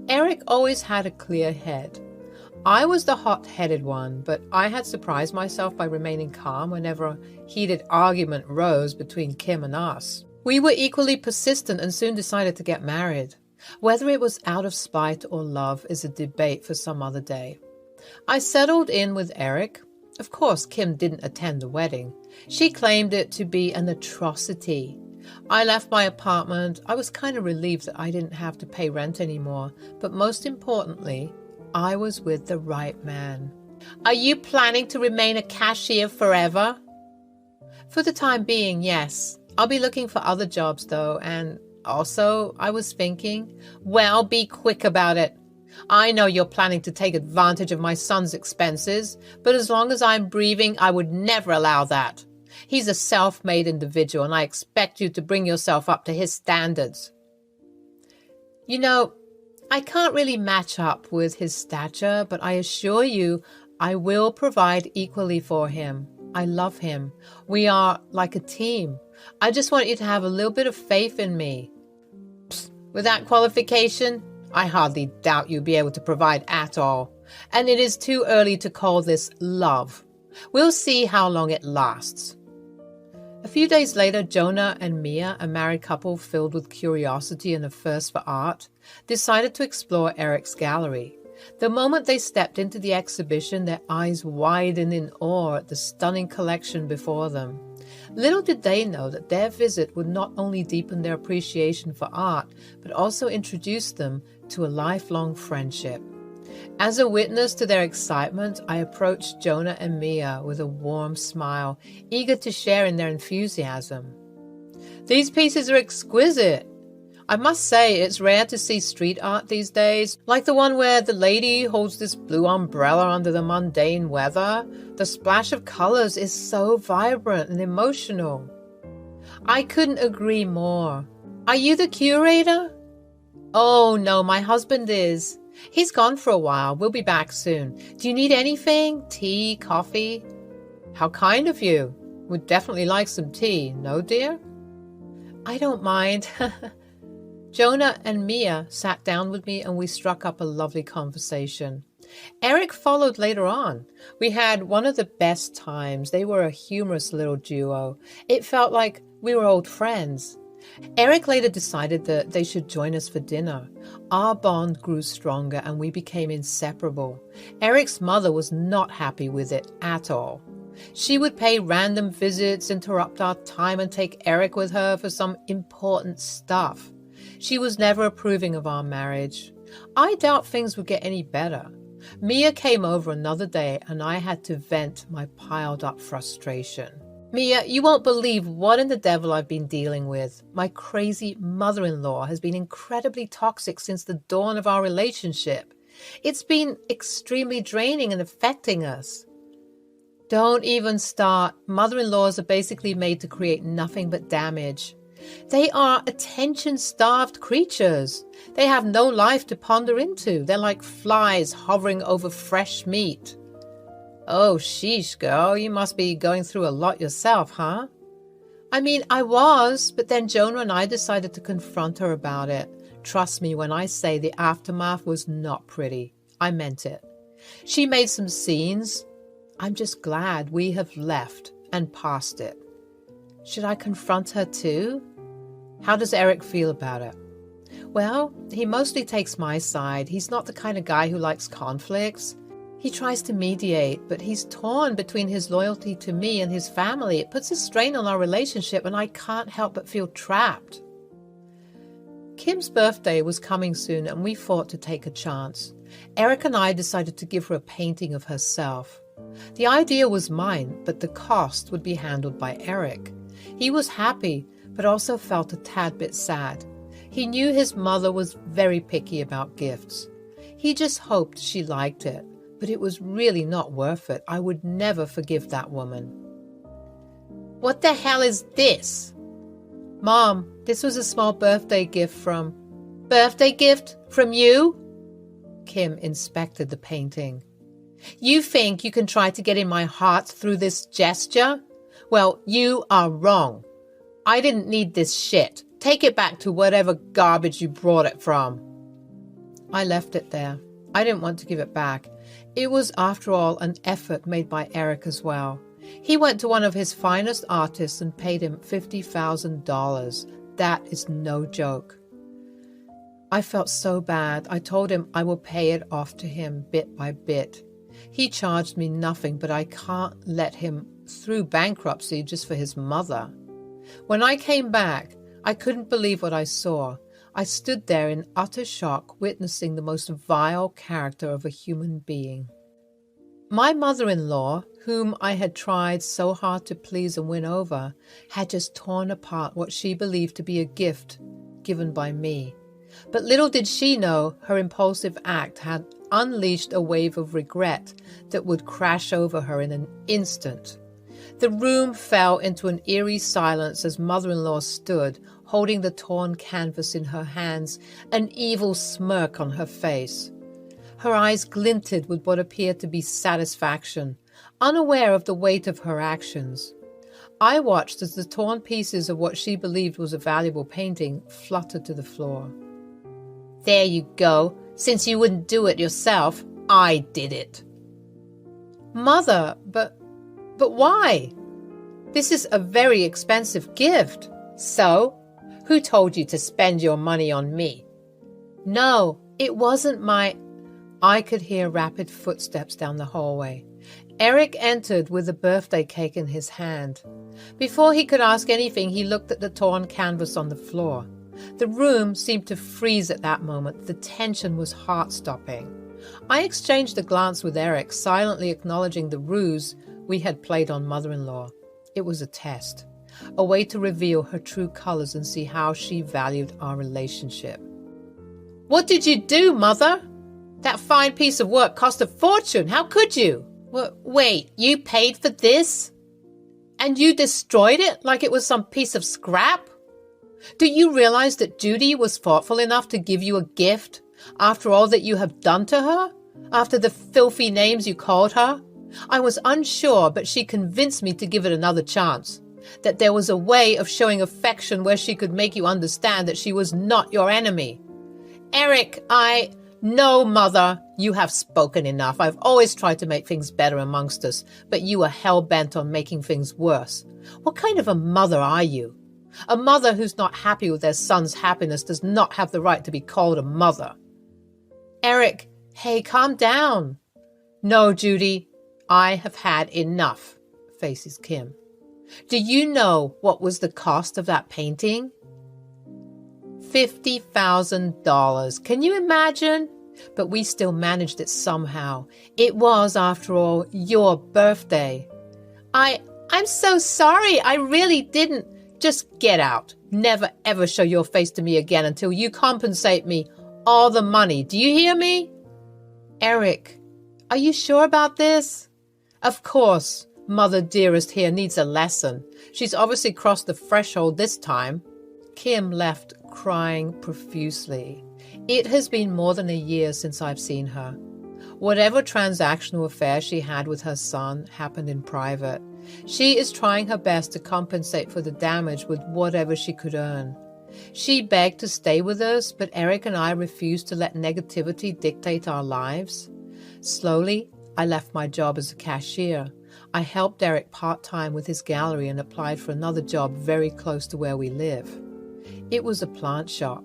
Eric always had a clear head. I was the hot-headed one, but I had surprised myself by remaining calm whenever a heated argument rose between Kim and us. We were equally persistent and soon decided to get married. Whether it was out of spite or love is a debate for some other day. I settled in with Eric. Of course, Kim didn't attend the wedding. She claimed it to be an atrocity. I left my apartment. I was kind of relieved that I didn't have to pay rent anymore, but most importantly, I was with the right man. Are you planning to remain a cashier forever? For the time being, yes. I'll be looking for other jobs though, and also I was thinking, well, be quick about it. I know you're planning to take advantage of my son's expenses, but as long as I'm breathing, I would never allow that. He's a self-made individual, and I expect you to bring yourself up to his standards. You know, I can't really match up with his stature, but I assure you I will provide equally for him. I love him. We are like a team. I just want you to have a little bit of faith in me. Psst, with that qualification, I hardly doubt you'll be able to provide at all. And it is too early to call this love. We'll see how long it lasts. A few days later, Jonah and Mia, a married couple filled with curiosity and a thirst for art, decided to explore Eric's gallery. The moment they stepped into the exhibition, their eyes widened in awe at the stunning collection before them. Little did they know that their visit would not only deepen their appreciation for art, but also introduce them to a lifelong friendship. As a witness to their excitement, I approached Jonah and Mia with a warm smile, eager to share in their enthusiasm. These pieces are exquisite. I must say it's rare to see street art these days, like the one where the lady holds this blue umbrella under the mundane weather. The splash of colors is so vibrant and emotional. I couldn't agree more. Are you the curator? Oh, no, my husband is. He's gone for a while. We'll be back soon. Do you need anything? Tea, coffee? How kind of you. Would definitely like some tea, no, dear? I don't mind. Jonah and Mia sat down with me and we struck up a lovely conversation. Eric followed later on. We had one of the best times. They were a humorous little duo. It felt like we were old friends. Eric later decided that they should join us for dinner. Our bond grew stronger and we became inseparable. Eric's mother was not happy with it at all. She would pay random visits, interrupt our time, and take Eric with her for some important stuff. She was never approving of our marriage. I doubt things would get any better. Mia came over another day and I had to vent my piled-up frustration. Mia, you won't believe what in the devil I've been dealing with. My crazy mother-in-law has been incredibly toxic since the dawn of our relationship. It's been extremely draining and affecting us. Don't even start. Mother-in-laws are basically made to create nothing but damage. They are attention-starved creatures. They have no life to ponder into. They're like flies hovering over fresh meat. Oh, sheesh, girl, you must be going through a lot yourself, huh? I mean, I was, but then Jonah and I decided to confront her about it. Trust me when I say the aftermath was not pretty. I meant it. She made some scenes. I'm just glad we have left and past it. Should I confront her too? How does Eric feel about it? Well, he mostly takes my side. He's not the kind of guy who likes conflicts. He tries to mediate, but he's torn between his loyalty to me and his family. It puts a strain on our relationship, and I can't help but feel trapped. Kim's birthday was coming soon, and we thought to take a chance. Eric and I decided to give her a painting of herself. The idea was mine, but the cost would be handled by Eric. He was happy, but also felt a tad bit sad. He knew his mother was very picky about gifts. He just hoped she liked it, but it was really not worth it. I would never forgive that woman. "What the hell is this?" "Mom, this was a small birthday gift from..." "Birthday gift from you?" Kim inspected the painting. "You think you can try to get in my heart through this gesture? Well, you are wrong. I didn't need this shit. Take it back to whatever garbage you brought it from." I left it there. I didn't want to give it back. It was, after all, an effort made by Eric as well. He went to one of his finest artists and paid him $50,000. That is no joke. I felt so bad. I told him I will pay it off to him bit by bit. He charged me nothing, but I can't let him through bankruptcy just for his mother. When I came back, I couldn't believe what I saw. I stood there in utter shock, witnessing the most vile character of a human being. My mother-in-law, whom I had tried so hard to please and win over, had just torn apart what she believed to be a gift given by me. But little did she know her impulsive act had unleashed a wave of regret that would crash over her in an instant. The room fell into an eerie silence as mother-in-law stood, holding the torn canvas in her hands, an evil smirk on her face. Her eyes glinted with what appeared to be satisfaction, unaware of the weight of her actions. I watched as the torn pieces of what she believed was a valuable painting fluttered to the floor. "There you go. Since you wouldn't do it yourself, I did it." "Mother, but why? This is a very expensive gift." "So? Who told you to spend your money on me?" "No, it wasn't my..." I could hear rapid footsteps down the hallway. Eric entered with a birthday cake in his hand. Before he could ask anything, he looked at the torn canvas on the floor. The room seemed to freeze at that moment. The tension was heart-stopping. I exchanged a glance with Eric, silently acknowledging the ruse we had played on mother-in-law. It was a test, a way to reveal her true colors and see how she valued our relationship. "What did you do, Mother? That fine piece of work cost a fortune. How could you?" Wait, you paid for this? And you destroyed it like it was some piece of scrap? Do you realize that Judy was thoughtful enough to give you a gift after all that you have done to her? After the filthy names you called her? I was unsure, but she convinced me to give it another chance. That there was a way of showing affection where she could make you understand that she was not your enemy. Eric, No, Mother, you have spoken enough. I've always tried to make things better amongst us, but you are hell-bent on making things worse. What kind of a mother are you? A mother who's not happy with their son's happiness does not have the right to be called a mother. Eric, hey, calm down. No, Judy, I have had enough, faces Kim. Do you know what was the cost of that painting? $50,000. Can you imagine? But we still managed it somehow. It was, after all, your birthday. I'm so sorry. I really didn't. Just get out. Never ever show your face to me again until you compensate me all the money. Do you hear me? Eric, are you sure about this? Of course. Mother dearest here needs a lesson. She's obviously crossed the threshold this time. Kim left crying profusely. It has been more than a year since I've seen her. Whatever transactional affair she had with her son happened in private. She is trying her best to compensate for the damage with whatever she could earn. She begged to stay with us, but Eric and I refused to let negativity dictate our lives. Slowly, I left my job as a cashier. I helped Eric part-time with his gallery and applied for another job very close to where we live. It was a plant shop.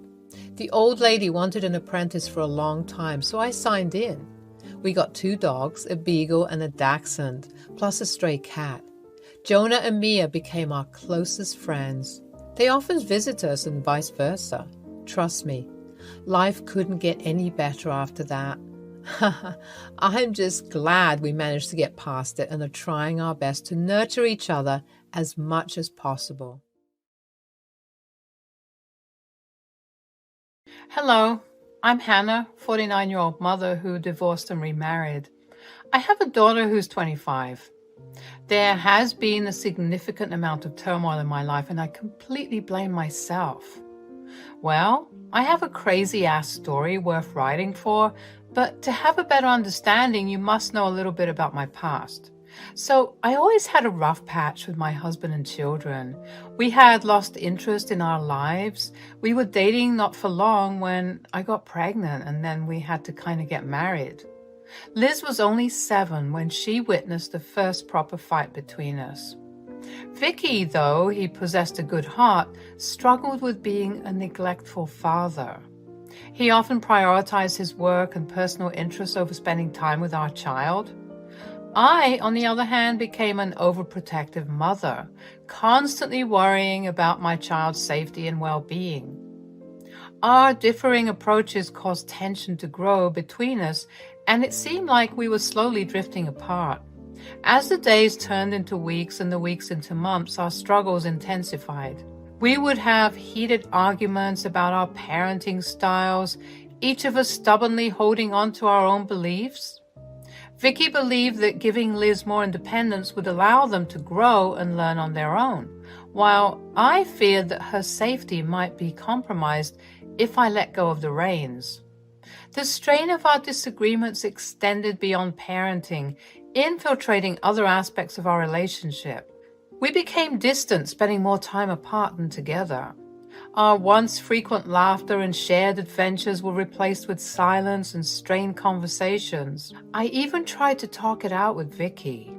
The old lady wanted an apprentice for a long time, so I signed in. We got 2 dogs, a beagle and a dachshund, plus a stray cat. Jonah and Mia became our closest friends. They often visit us and vice versa. Trust me, life couldn't get any better after that. I'm just glad we managed to get past it and are trying our best to nurture each other as much as possible. Hello, I'm Hannah, 49-year-old mother who divorced and remarried. I have a daughter who's 25. There has been a significant amount of turmoil in my life, and I completely blame myself. Well, I have a crazy-ass story worth writing for, but to have a better understanding, you must know a little bit about my past. So I always had a rough patch with my husband and children. We had lost interest in our lives. We were dating not for long when I got pregnant, and then we had to kind of get married. Liz was only 7 when she witnessed the first proper fight between us. Vicky, though he possessed a good heart, struggled with being a neglectful father. He often prioritized his work and personal interests over spending time with our child. I, on the other hand, became an overprotective mother, constantly worrying about my child's safety and well-being. Our differing approaches caused tension to grow between us, and it seemed like we were slowly drifting apart. As the days turned into weeks and the weeks into months, our struggles intensified. We would have heated arguments about our parenting styles, each of us stubbornly holding on to our own beliefs. Vicky believed that giving Liz more independence would allow them to grow and learn on their own, while I feared that her safety might be compromised if I let go of the reins. The strain of our disagreements extended beyond parenting, infiltrating other aspects of our relationship. We became distant, spending more time apart than together. Our once frequent laughter and shared adventures were replaced with silence and strained conversations. I even tried to talk it out with Vicky.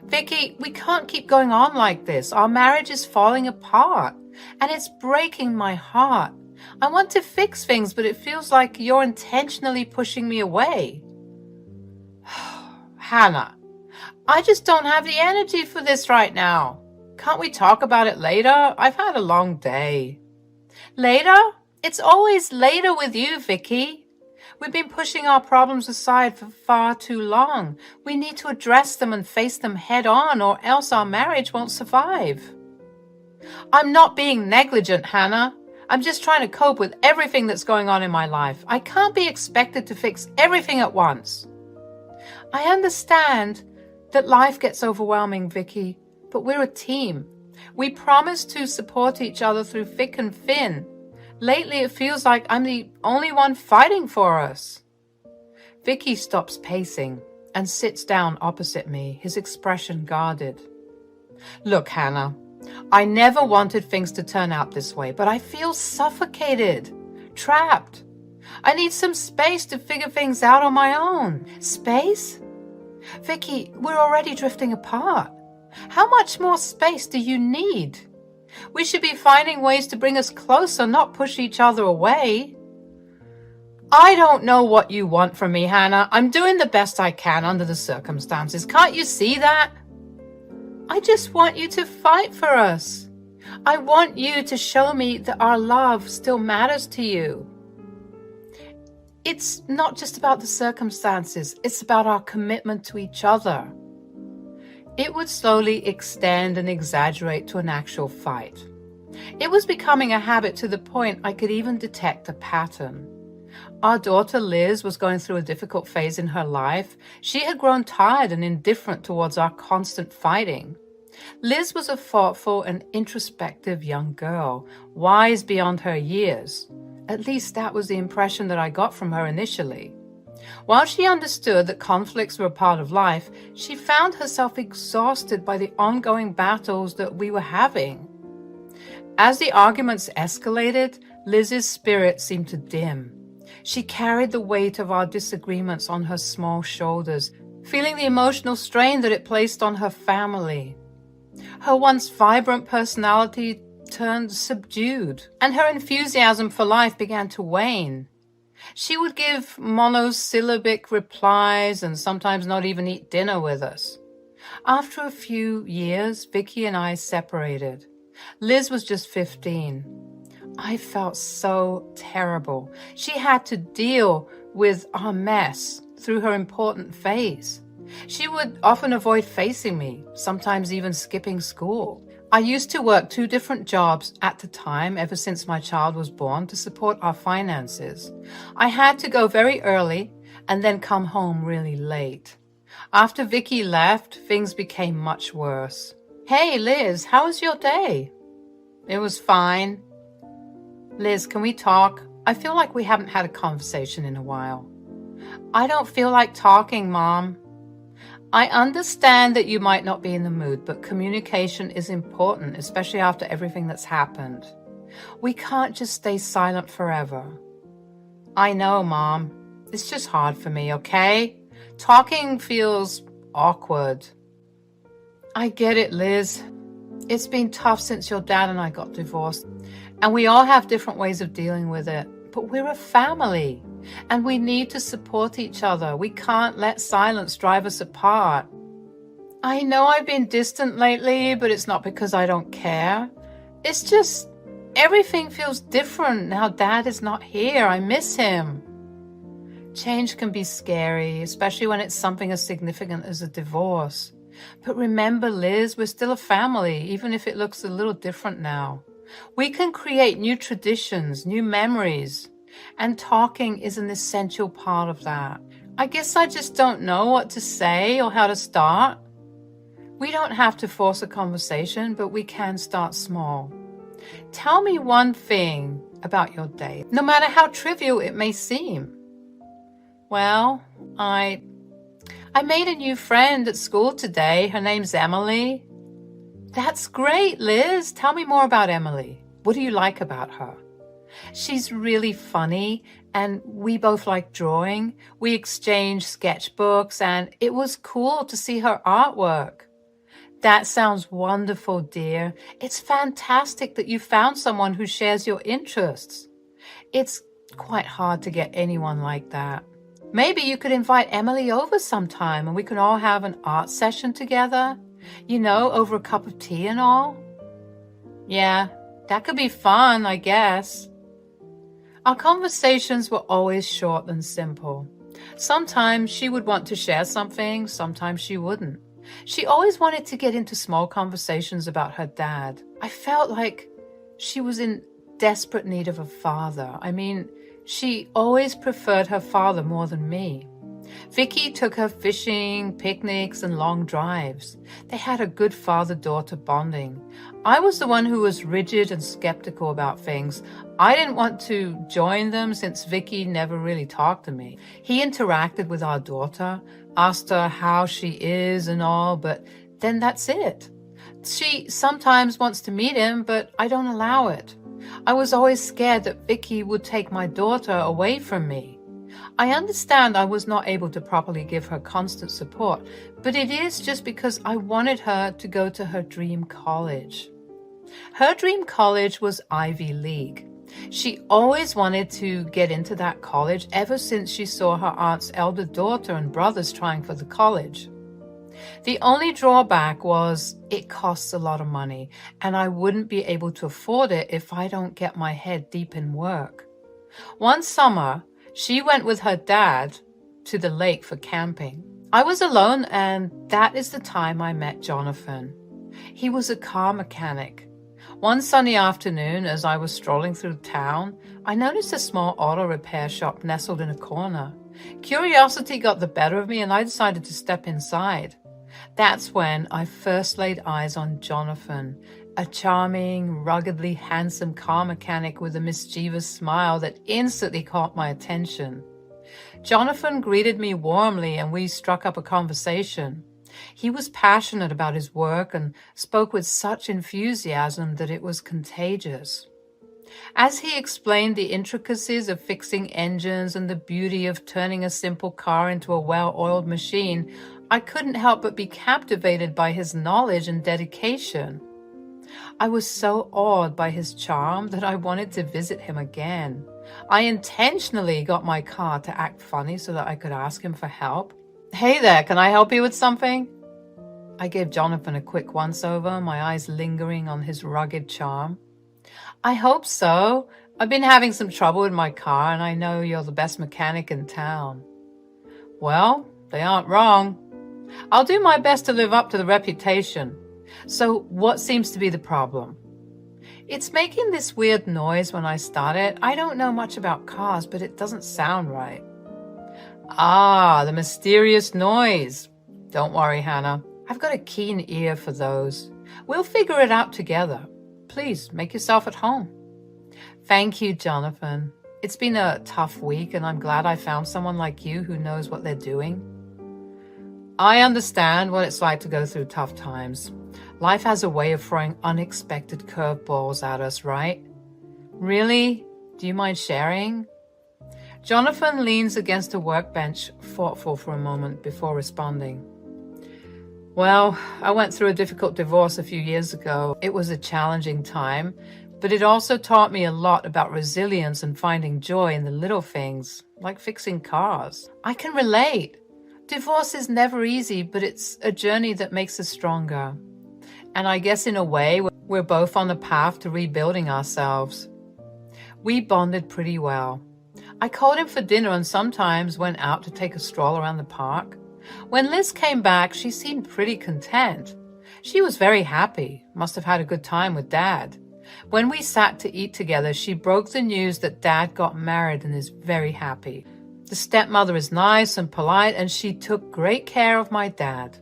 Vicky, we can't keep going on like this. Our marriage is falling apart, and it's breaking my heart. I want to fix things, but it feels like you're intentionally pushing me away. Hannah, I just don't have the energy for this right now. Can't we talk about it later? I've had a long day. Later? It's always later with you, Vicky. We've been pushing our problems aside for far too long. We need to address them and face them head on, or else our marriage won't survive. I'm not being negligent, Hannah. I'm just trying to cope with everything that's going on in my life. I can't be expected to fix everything at once. I understand that life gets overwhelming, Vicky, but we're a team. We promise to support each other through thick and thin. Lately, it feels like I'm the only one fighting for us. Vicky stops pacing and sits down opposite me, his expression guarded. Look, Hannah, I never wanted things to turn out this way, but I feel suffocated, trapped. I need some space to figure things out on my own. Space? Vicky, we're already drifting apart. How much more space do you need? We should be finding ways to bring us closer, not push each other away. I don't know what you want from me, Hannah. I'm doing the best I can under the circumstances. Can't you see that? I just want you to fight for us. I want you to show me that our love still matters to you. It's not just about the circumstances. It's about our commitment to each other. It would slowly extend and exaggerate to an actual fight. It was becoming a habit to the point I could even detect a pattern. Our daughter Liz was going through a difficult phase in her life. She had grown tired and indifferent towards our constant fighting. Liz was a thoughtful and introspective young girl, wise beyond her years. At least that was the impression that I got from her initially. While she understood that conflicts were a part of life, she found herself exhausted by the ongoing battles that we were having. As the arguments escalated, Liz's spirit seemed to dim. She carried the weight of our disagreements on her small shoulders, feeling the emotional strain that it placed on her family. Her once vibrant personality turned subdued, and her enthusiasm for life began to wane. She would give monosyllabic replies and sometimes not even eat dinner with us. After a few years, Vicky and I separated. Liz was just 15. I felt so terrible. She had to deal with our mess through her important phase. She would often avoid facing me, sometimes even skipping school. I used to work 2 different jobs at the time ever since my child was born to support our finances. I had to go very early and then come home really late. After Vicky left, things became much worse. "Hey, Liz, how was your day?" "It was fine." "Liz, can we talk? I feel like we haven't had a conversation in a while." "I don't feel like talking, Mom." "I understand that you might not be in the mood, but communication is important, especially after everything that's happened. We can't just stay silent forever." "I know, Mom. It's just hard for me, okay? Talking feels awkward." "I get it, Liz. It's been tough since your dad and I got divorced, and we all have different ways of dealing with it. But we're a family, and we need to support each other. We can't let silence drive us apart." "I know I've been distant lately, but it's not because I don't care. It's just everything feels different now Dad is not here. I miss him." Change can be scary, especially when it's something as significant as a divorce. But remember, Liz, we're still a family, even if it looks a little different now. We can create new traditions, new memories, and talking is an essential part of that. I guess I just don't know what to say or how to start. We don't have to force a conversation, but we can start small. Tell me one thing about your day, no matter how trivial it may seem. "Well, I made a new friend at school today. Her name's Emily." "That's great, Liz. Tell me more about Emily. What do you like about her?" "She's really funny, and we both like drawing. We exchanged sketchbooks, and it was cool to see her artwork." "That sounds wonderful, dear. It's fantastic that you found someone who shares your interests. It's quite hard to get anyone like that. Maybe you could invite Emily over sometime and we can all have an art session together, over a cup of tea and all." "Yeah, that could be fun, I guess." Our conversations were always short and simple. Sometimes she would want to share something, sometimes she wouldn't. She always wanted to get into small conversations about her dad. I felt like she was in desperate need of a father. She always preferred her father more than me. Vicky took her fishing, picnics, and long drives. They had a good father-daughter bonding. I was the one who was rigid and skeptical about things. I didn't want to join them since Vicky never really talked to me. He interacted with our daughter, asked her how she is and all, but then that's it. She sometimes wants to meet him, but I don't allow it. I was always scared that Vicky would take my daughter away from me. I understand I was not able to properly give her constant support, but it is just because I wanted her to go to her dream college. Her dream college was Ivy League. She always wanted to get into that college ever since she saw her aunt's elder daughter and brothers trying for the college. The only drawback was it costs a lot of money, and I wouldn't be able to afford it if I don't get my head deep in work. One summer, she went with her dad to the lake for camping. I was alone, and that is the time I met Jonathan. He was a car mechanic. One sunny afternoon, as I was strolling through town, I noticed a small auto repair shop nestled in a corner. Curiosity got the better of me, and I decided to step inside. That's when I first laid eyes on Jonathan, a charming, ruggedly handsome car mechanic with a mischievous smile that instantly caught my attention. Jonathan greeted me warmly and we struck up a conversation. He was passionate about his work and spoke with such enthusiasm that it was contagious. As he explained the intricacies of fixing engines and the beauty of turning a simple car into a well-oiled machine, I couldn't help but be captivated by his knowledge and dedication. I was so awed by his charm that I wanted to visit him again. I intentionally got my car to act funny so that I could ask him for help. "Hey there, can I help you with something?" I gave Jonathan a quick once-over, my eyes lingering on his rugged charm. "I hope so. I've been having some trouble with my car, and I know you're the best mechanic in town." "Well, they aren't wrong. I'll do my best to live up to the reputation. So what seems to be the problem?" "It's making this weird noise when I start it. I don't know much about cars, but it doesn't sound right." "Ah, the mysterious noise. Don't worry, Hannah. I've got a keen ear for those. We'll figure it out together. Please make yourself at home." "Thank you, Jonathan. It's been a tough week, and I'm glad I found someone like you who knows what they're doing." "I understand what it's like to go through tough times. Life has a way of throwing unexpected curveballs at us, right?" "Really? Do you mind sharing?" Jonathan leans against a workbench, thoughtful for a moment before responding. "Well, I went through a difficult divorce a few years ago. It was a challenging time, but it also taught me a lot about resilience and finding joy in the little things, like fixing cars. I can relate. Divorce is never easy, but it's a journey that makes us stronger. And I guess in a way, we're both on the path to rebuilding ourselves." We bonded pretty well. I called him for dinner and sometimes went out to take a stroll around the park. When Liz came back, she seemed pretty content. She was very happy, must have had a good time with Dad. When we sat to eat together, she broke the news that Dad got married and is very happy. The stepmother is nice and polite, and she took great care of my dad.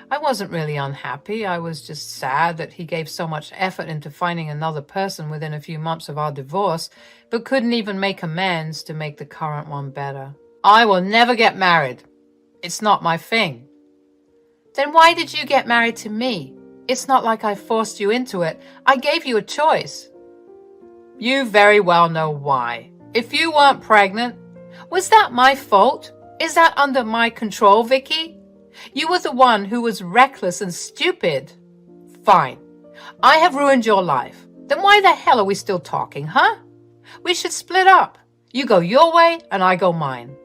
I wasn't really unhappy. I was just sad that he gave so much effort into finding another person within a few months of our divorce, but couldn't even make amends to make the current one better. "I will never get married. It's not my thing." "Then why did you get married to me? It's not like I forced you into it. I gave you a choice." "You very well know why. If you weren't pregnant..." "Was that my fault? Is that under my control, Vicky? You were the one who was reckless and stupid." "Fine. I have ruined your life. Then why the hell are we still talking, huh? We should split up. You go your way and I go mine."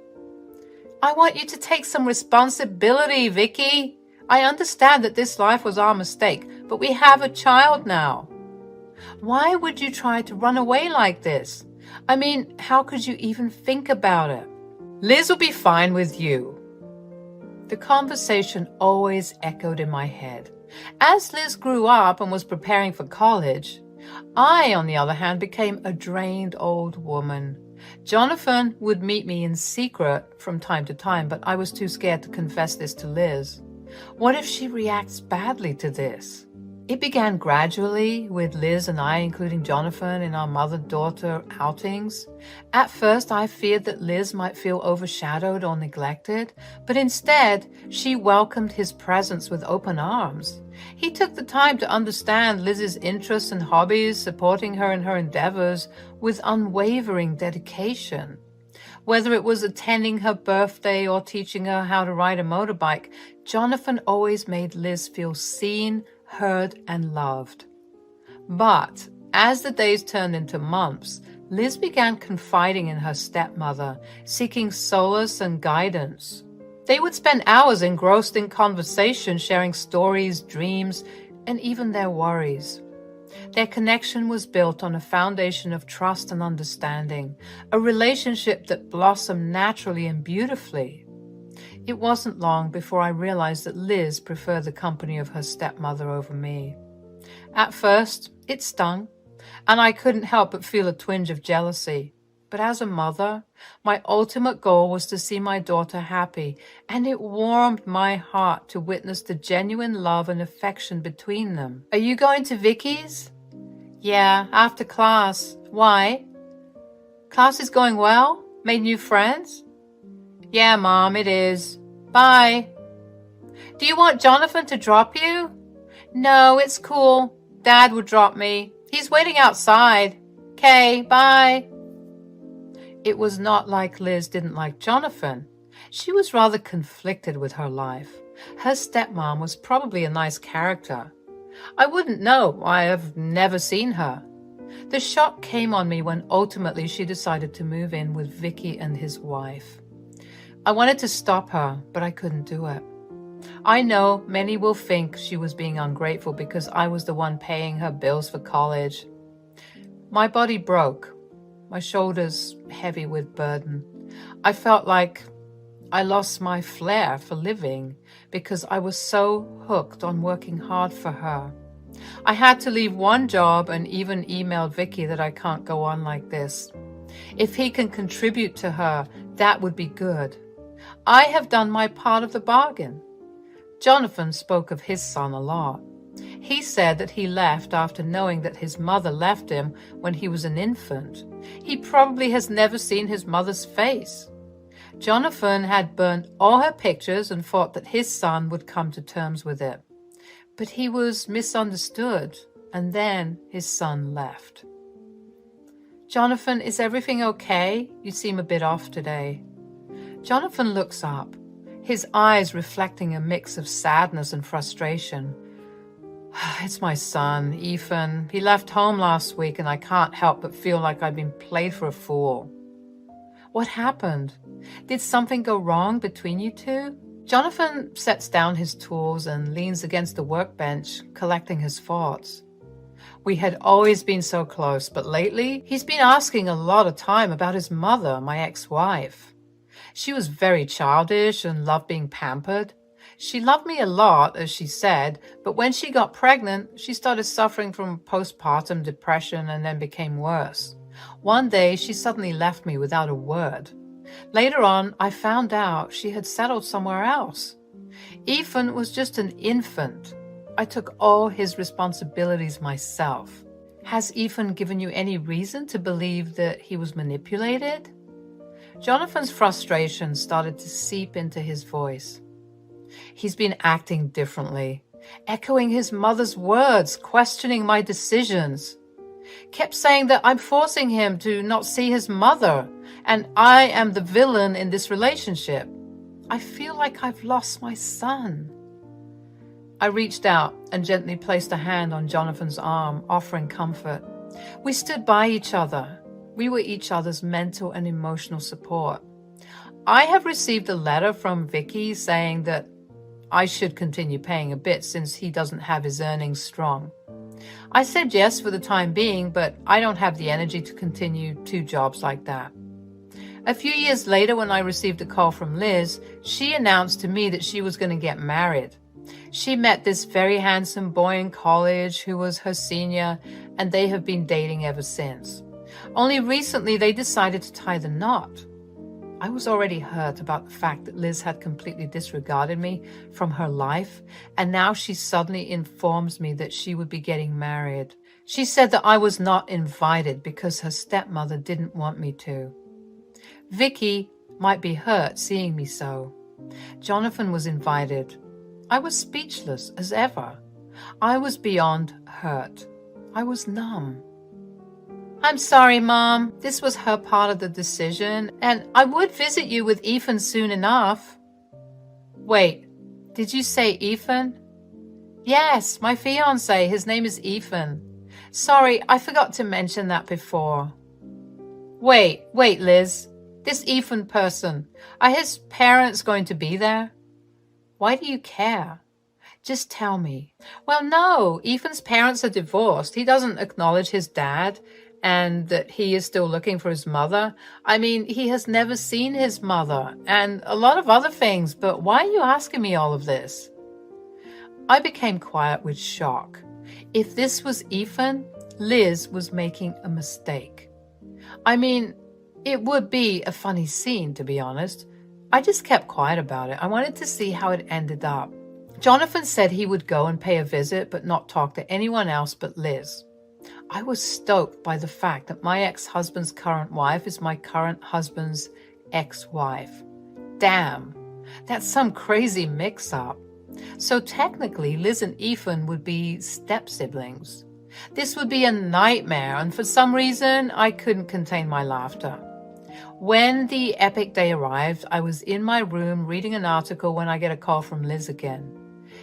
"I want you to take some responsibility, Vicky. I understand that this life was our mistake, but we have a child now." "Why would you try to run away like this? I mean, how could you even think about it?" "Liz will be fine with you." The conversation always echoed in my head. As Liz grew up and was preparing for college, I, on the other hand, became a drained old woman. Jonathan would meet me in secret from time to time, but I was too scared to confess this to Liz. What if she reacts badly to this? It began gradually, with Liz and I including Jonathan in our mother-daughter outings. At first, I feared that Liz might feel overshadowed or neglected, but instead, she welcomed his presence with open arms. He took the time to understand Liz's interests and hobbies, supporting her in her endeavors with unwavering dedication. Whether it was attending her birthday or teaching her how to ride a motorbike, Jonathan always made Liz feel seen, heard, and loved. But as the days turned into months, Liz began confiding in her stepmother, seeking solace and guidance. They would spend hours engrossed in conversation, sharing stories, dreams, and even their worries. Their connection was built on a foundation of trust and understanding, a relationship that blossomed naturally and beautifully. It wasn't long before I realized that Liz preferred the company of her stepmother over me. At first, it stung, and I couldn't help but feel a twinge of jealousy. But as a mother, my ultimate goal was to see my daughter happy, and it warmed my heart to witness the genuine love and affection between them. "Are you going to Vicky's?" "Yeah, after class." "Why?" "Class is going well? Made new friends?" "Yeah, Mom, it is. Bye." "Do you want Jonathan to drop you?" "No, it's cool. Dad would drop me. He's waiting outside." "'Kay, bye." It was not like Liz didn't like Jonathan. She was rather conflicted with her life. Her stepmom was probably a nice character, I wouldn't know. I have never seen her. The shock came on me when ultimately she decided to move in with Vicky and his wife. I wanted to stop her, but I couldn't do it. I know many will think she was being ungrateful because I was the one paying her bills for college. My body broke, my shoulders heavy with burden. I felt like I lost my flair for living because I was so hooked on working hard for her. I had to leave one job and even emailed Vicky that I can't go on like this. If he can contribute to her, that would be good. I have done my part of the bargain. Jonathan spoke of his son a lot. He said that he left after knowing that his mother left him when he was an infant. He probably has never seen his mother's face. Jonathan had burnt all her pictures and thought that his son would come to terms with it. But he was misunderstood, and then his son left. Jonathan, is everything okay? You seem a bit off today. Jonathan looks up, his eyes reflecting a mix of sadness and frustration. It's my son, Ethan. He left home last week, and I can't help but feel like I've been played for a fool. What happened? Did something go wrong between you two? Jonathan sets down his tools and leans against the workbench, collecting his thoughts. We had always been so close, but lately he's been asking a lot of time about his mother, my ex-wife. She was very childish and loved being pampered. She loved me a lot, as she said, but when she got pregnant, she started suffering from postpartum depression and then became worse. One day, she suddenly left me without a word. Later on, I found out she had settled somewhere else. Ethan was just an infant. I took all his responsibilities myself. Has Ethan given you any reason to believe that he was manipulated? Jonathan's frustration started to seep into his voice. He's been acting differently, echoing his mother's words, questioning my decisions. Kept saying that I'm forcing him to not see his mother, and I am the villain in this relationship. I feel like I've lost my son. I reached out and gently placed a hand on Jonathan's arm, offering comfort. We stood by each other. We were each other's mental and emotional support. I have received a letter from Vicky saying that I should continue paying a bit since he doesn't have his earnings strong. I said yes for the time being, but I don't have the energy to continue 2 jobs like that. A few years later, when I received a call from Liz, she announced to me that she was going to get married. She met this very handsome boy in college who was her senior, and they have been dating ever since. Only recently they decided to tie the knot. I was already hurt about the fact that Liz had completely disregarded me from her life, and now she suddenly informs me that she would be getting married. She said that I was not invited because her stepmother didn't want me to. Vicky might be hurt seeing me so. Jonathan was invited. I was speechless as ever. I was beyond hurt. I was numb. I'm sorry, Mom. This was her part of the decision, and I would visit you with Ethan soon enough. Wait, did you say Ethan? Yes, my fiancé. His name is Ethan. Sorry, I forgot to mention that before. Wait, Liz. This Ethan person, are his parents going to be there? Why do you care? Just tell me. Well, no, Ethan's parents are divorced. He doesn't acknowledge his dad and that he is still looking for his mother. I mean, he has never seen his mother and a lot of other things, but why are you asking me all of this? I became quiet with shock. If this was Ethan, Liz was making a mistake. I mean, it would be a funny scene, to be honest. I just kept quiet about it. I wanted to see how it ended up. Jonathan said he would go and pay a visit, but not talk to anyone else but Liz. I was stoked by the fact that my ex-husband's current wife is my current husband's ex-wife. Damn, that's some crazy mix-up. So technically, Liz and Ethan would be step-siblings. This would be a nightmare, and for some reason, I couldn't contain my laughter. When the epic day arrived, I was in my room reading an article when I get a call from Liz again.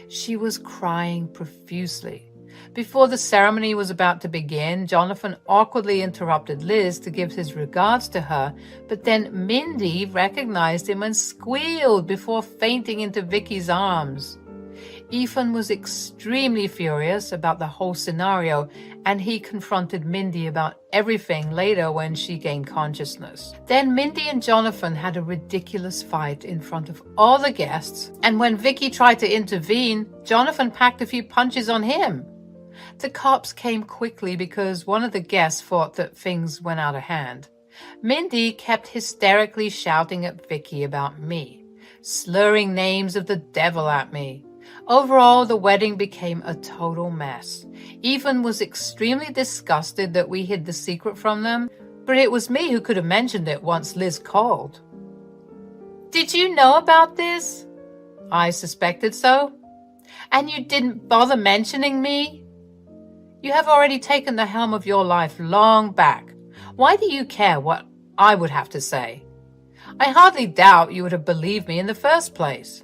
She was crying profusely. Before the ceremony was about to begin, Jonathan awkwardly interrupted Liz to give his regards to her, but then Mindy recognized him and squealed before fainting into Vicky's arms. Ethan was extremely furious about the whole scenario, and he confronted Mindy about everything later when she gained consciousness. Then Mindy and Jonathan had a ridiculous fight in front of all the guests, and when Vicky tried to intervene, Jonathan packed a few punches on him. The cops came quickly because one of the guests thought that things went out of hand. Mindy kept hysterically shouting at Vicky about me, slurring names of the devil at me. Overall, the wedding became a total mess. Ethan was extremely disgusted that we hid the secret from them, but it was me who could have mentioned it once Liz called. "Did you know about this?" "I suspected so." "And you didn't bother mentioning me?" "You have already taken the helm of your life long back. Why do you care what I would have to say? I hardly doubt you would have believed me in the first place."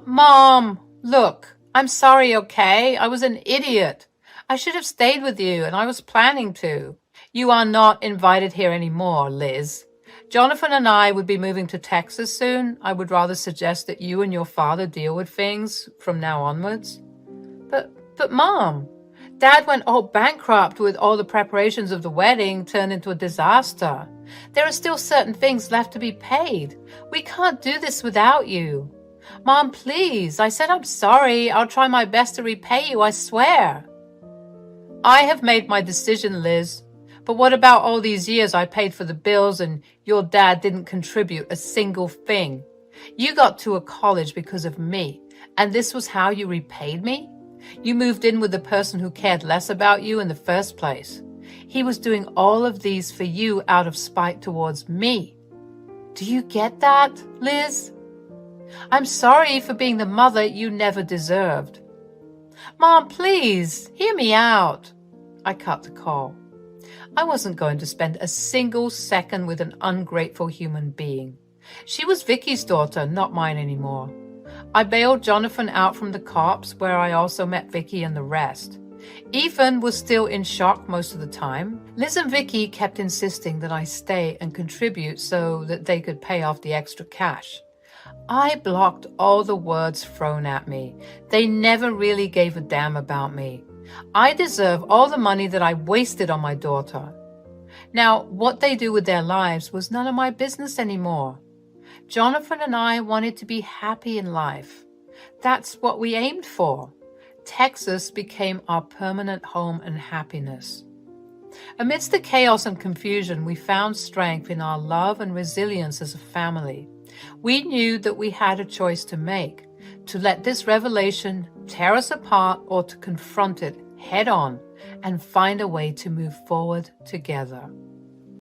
Mom, look, I'm sorry, okay? I was an idiot. I should have stayed with you, and I was planning to. You are not invited here anymore, Liz. Jonathan and I would be moving to Texas soon. I would rather suggest that you and your father deal with things from now onwards. But Mom, Dad went all bankrupt with all the preparations of the wedding turned into a disaster. There are still certain things left to be paid. We can't do this without you. Mom, please, I said I'm sorry. I'll try my best to repay you, I swear. I have made my decision, Liz. But what about all these years I paid for the bills and your dad didn't contribute a single thing? You got to a college because of me, and this was how you repaid me? You moved in with the person who cared less about you in the first place. He was doing all of these for you out of spite towards me. Do you get that, Liz? I'm sorry for being the mother you never deserved. Mom, please, hear me out. I cut the call. I wasn't going to spend a single second with an ungrateful human being. She was Vicky's daughter, not mine anymore. I bailed Jonathan out from the cops, where I also met Vicky and the rest. Ethan was still in shock most of the time. Liz and Vicky kept insisting that I stay and contribute so that they could pay off the extra cash. I blocked all the words thrown at me. They never really gave a damn about me. I deserve all the money that I wasted on my daughter. Now, what they do with their lives was none of my business anymore. Jonathan and I wanted to be happy in life. That's what we aimed for. Texas became our permanent home and happiness. Amidst the chaos and confusion, we found strength in our love and resilience as a family. We knew that we had a choice to make, to let this revelation tear us apart or to confront it head on and find a way to move forward together.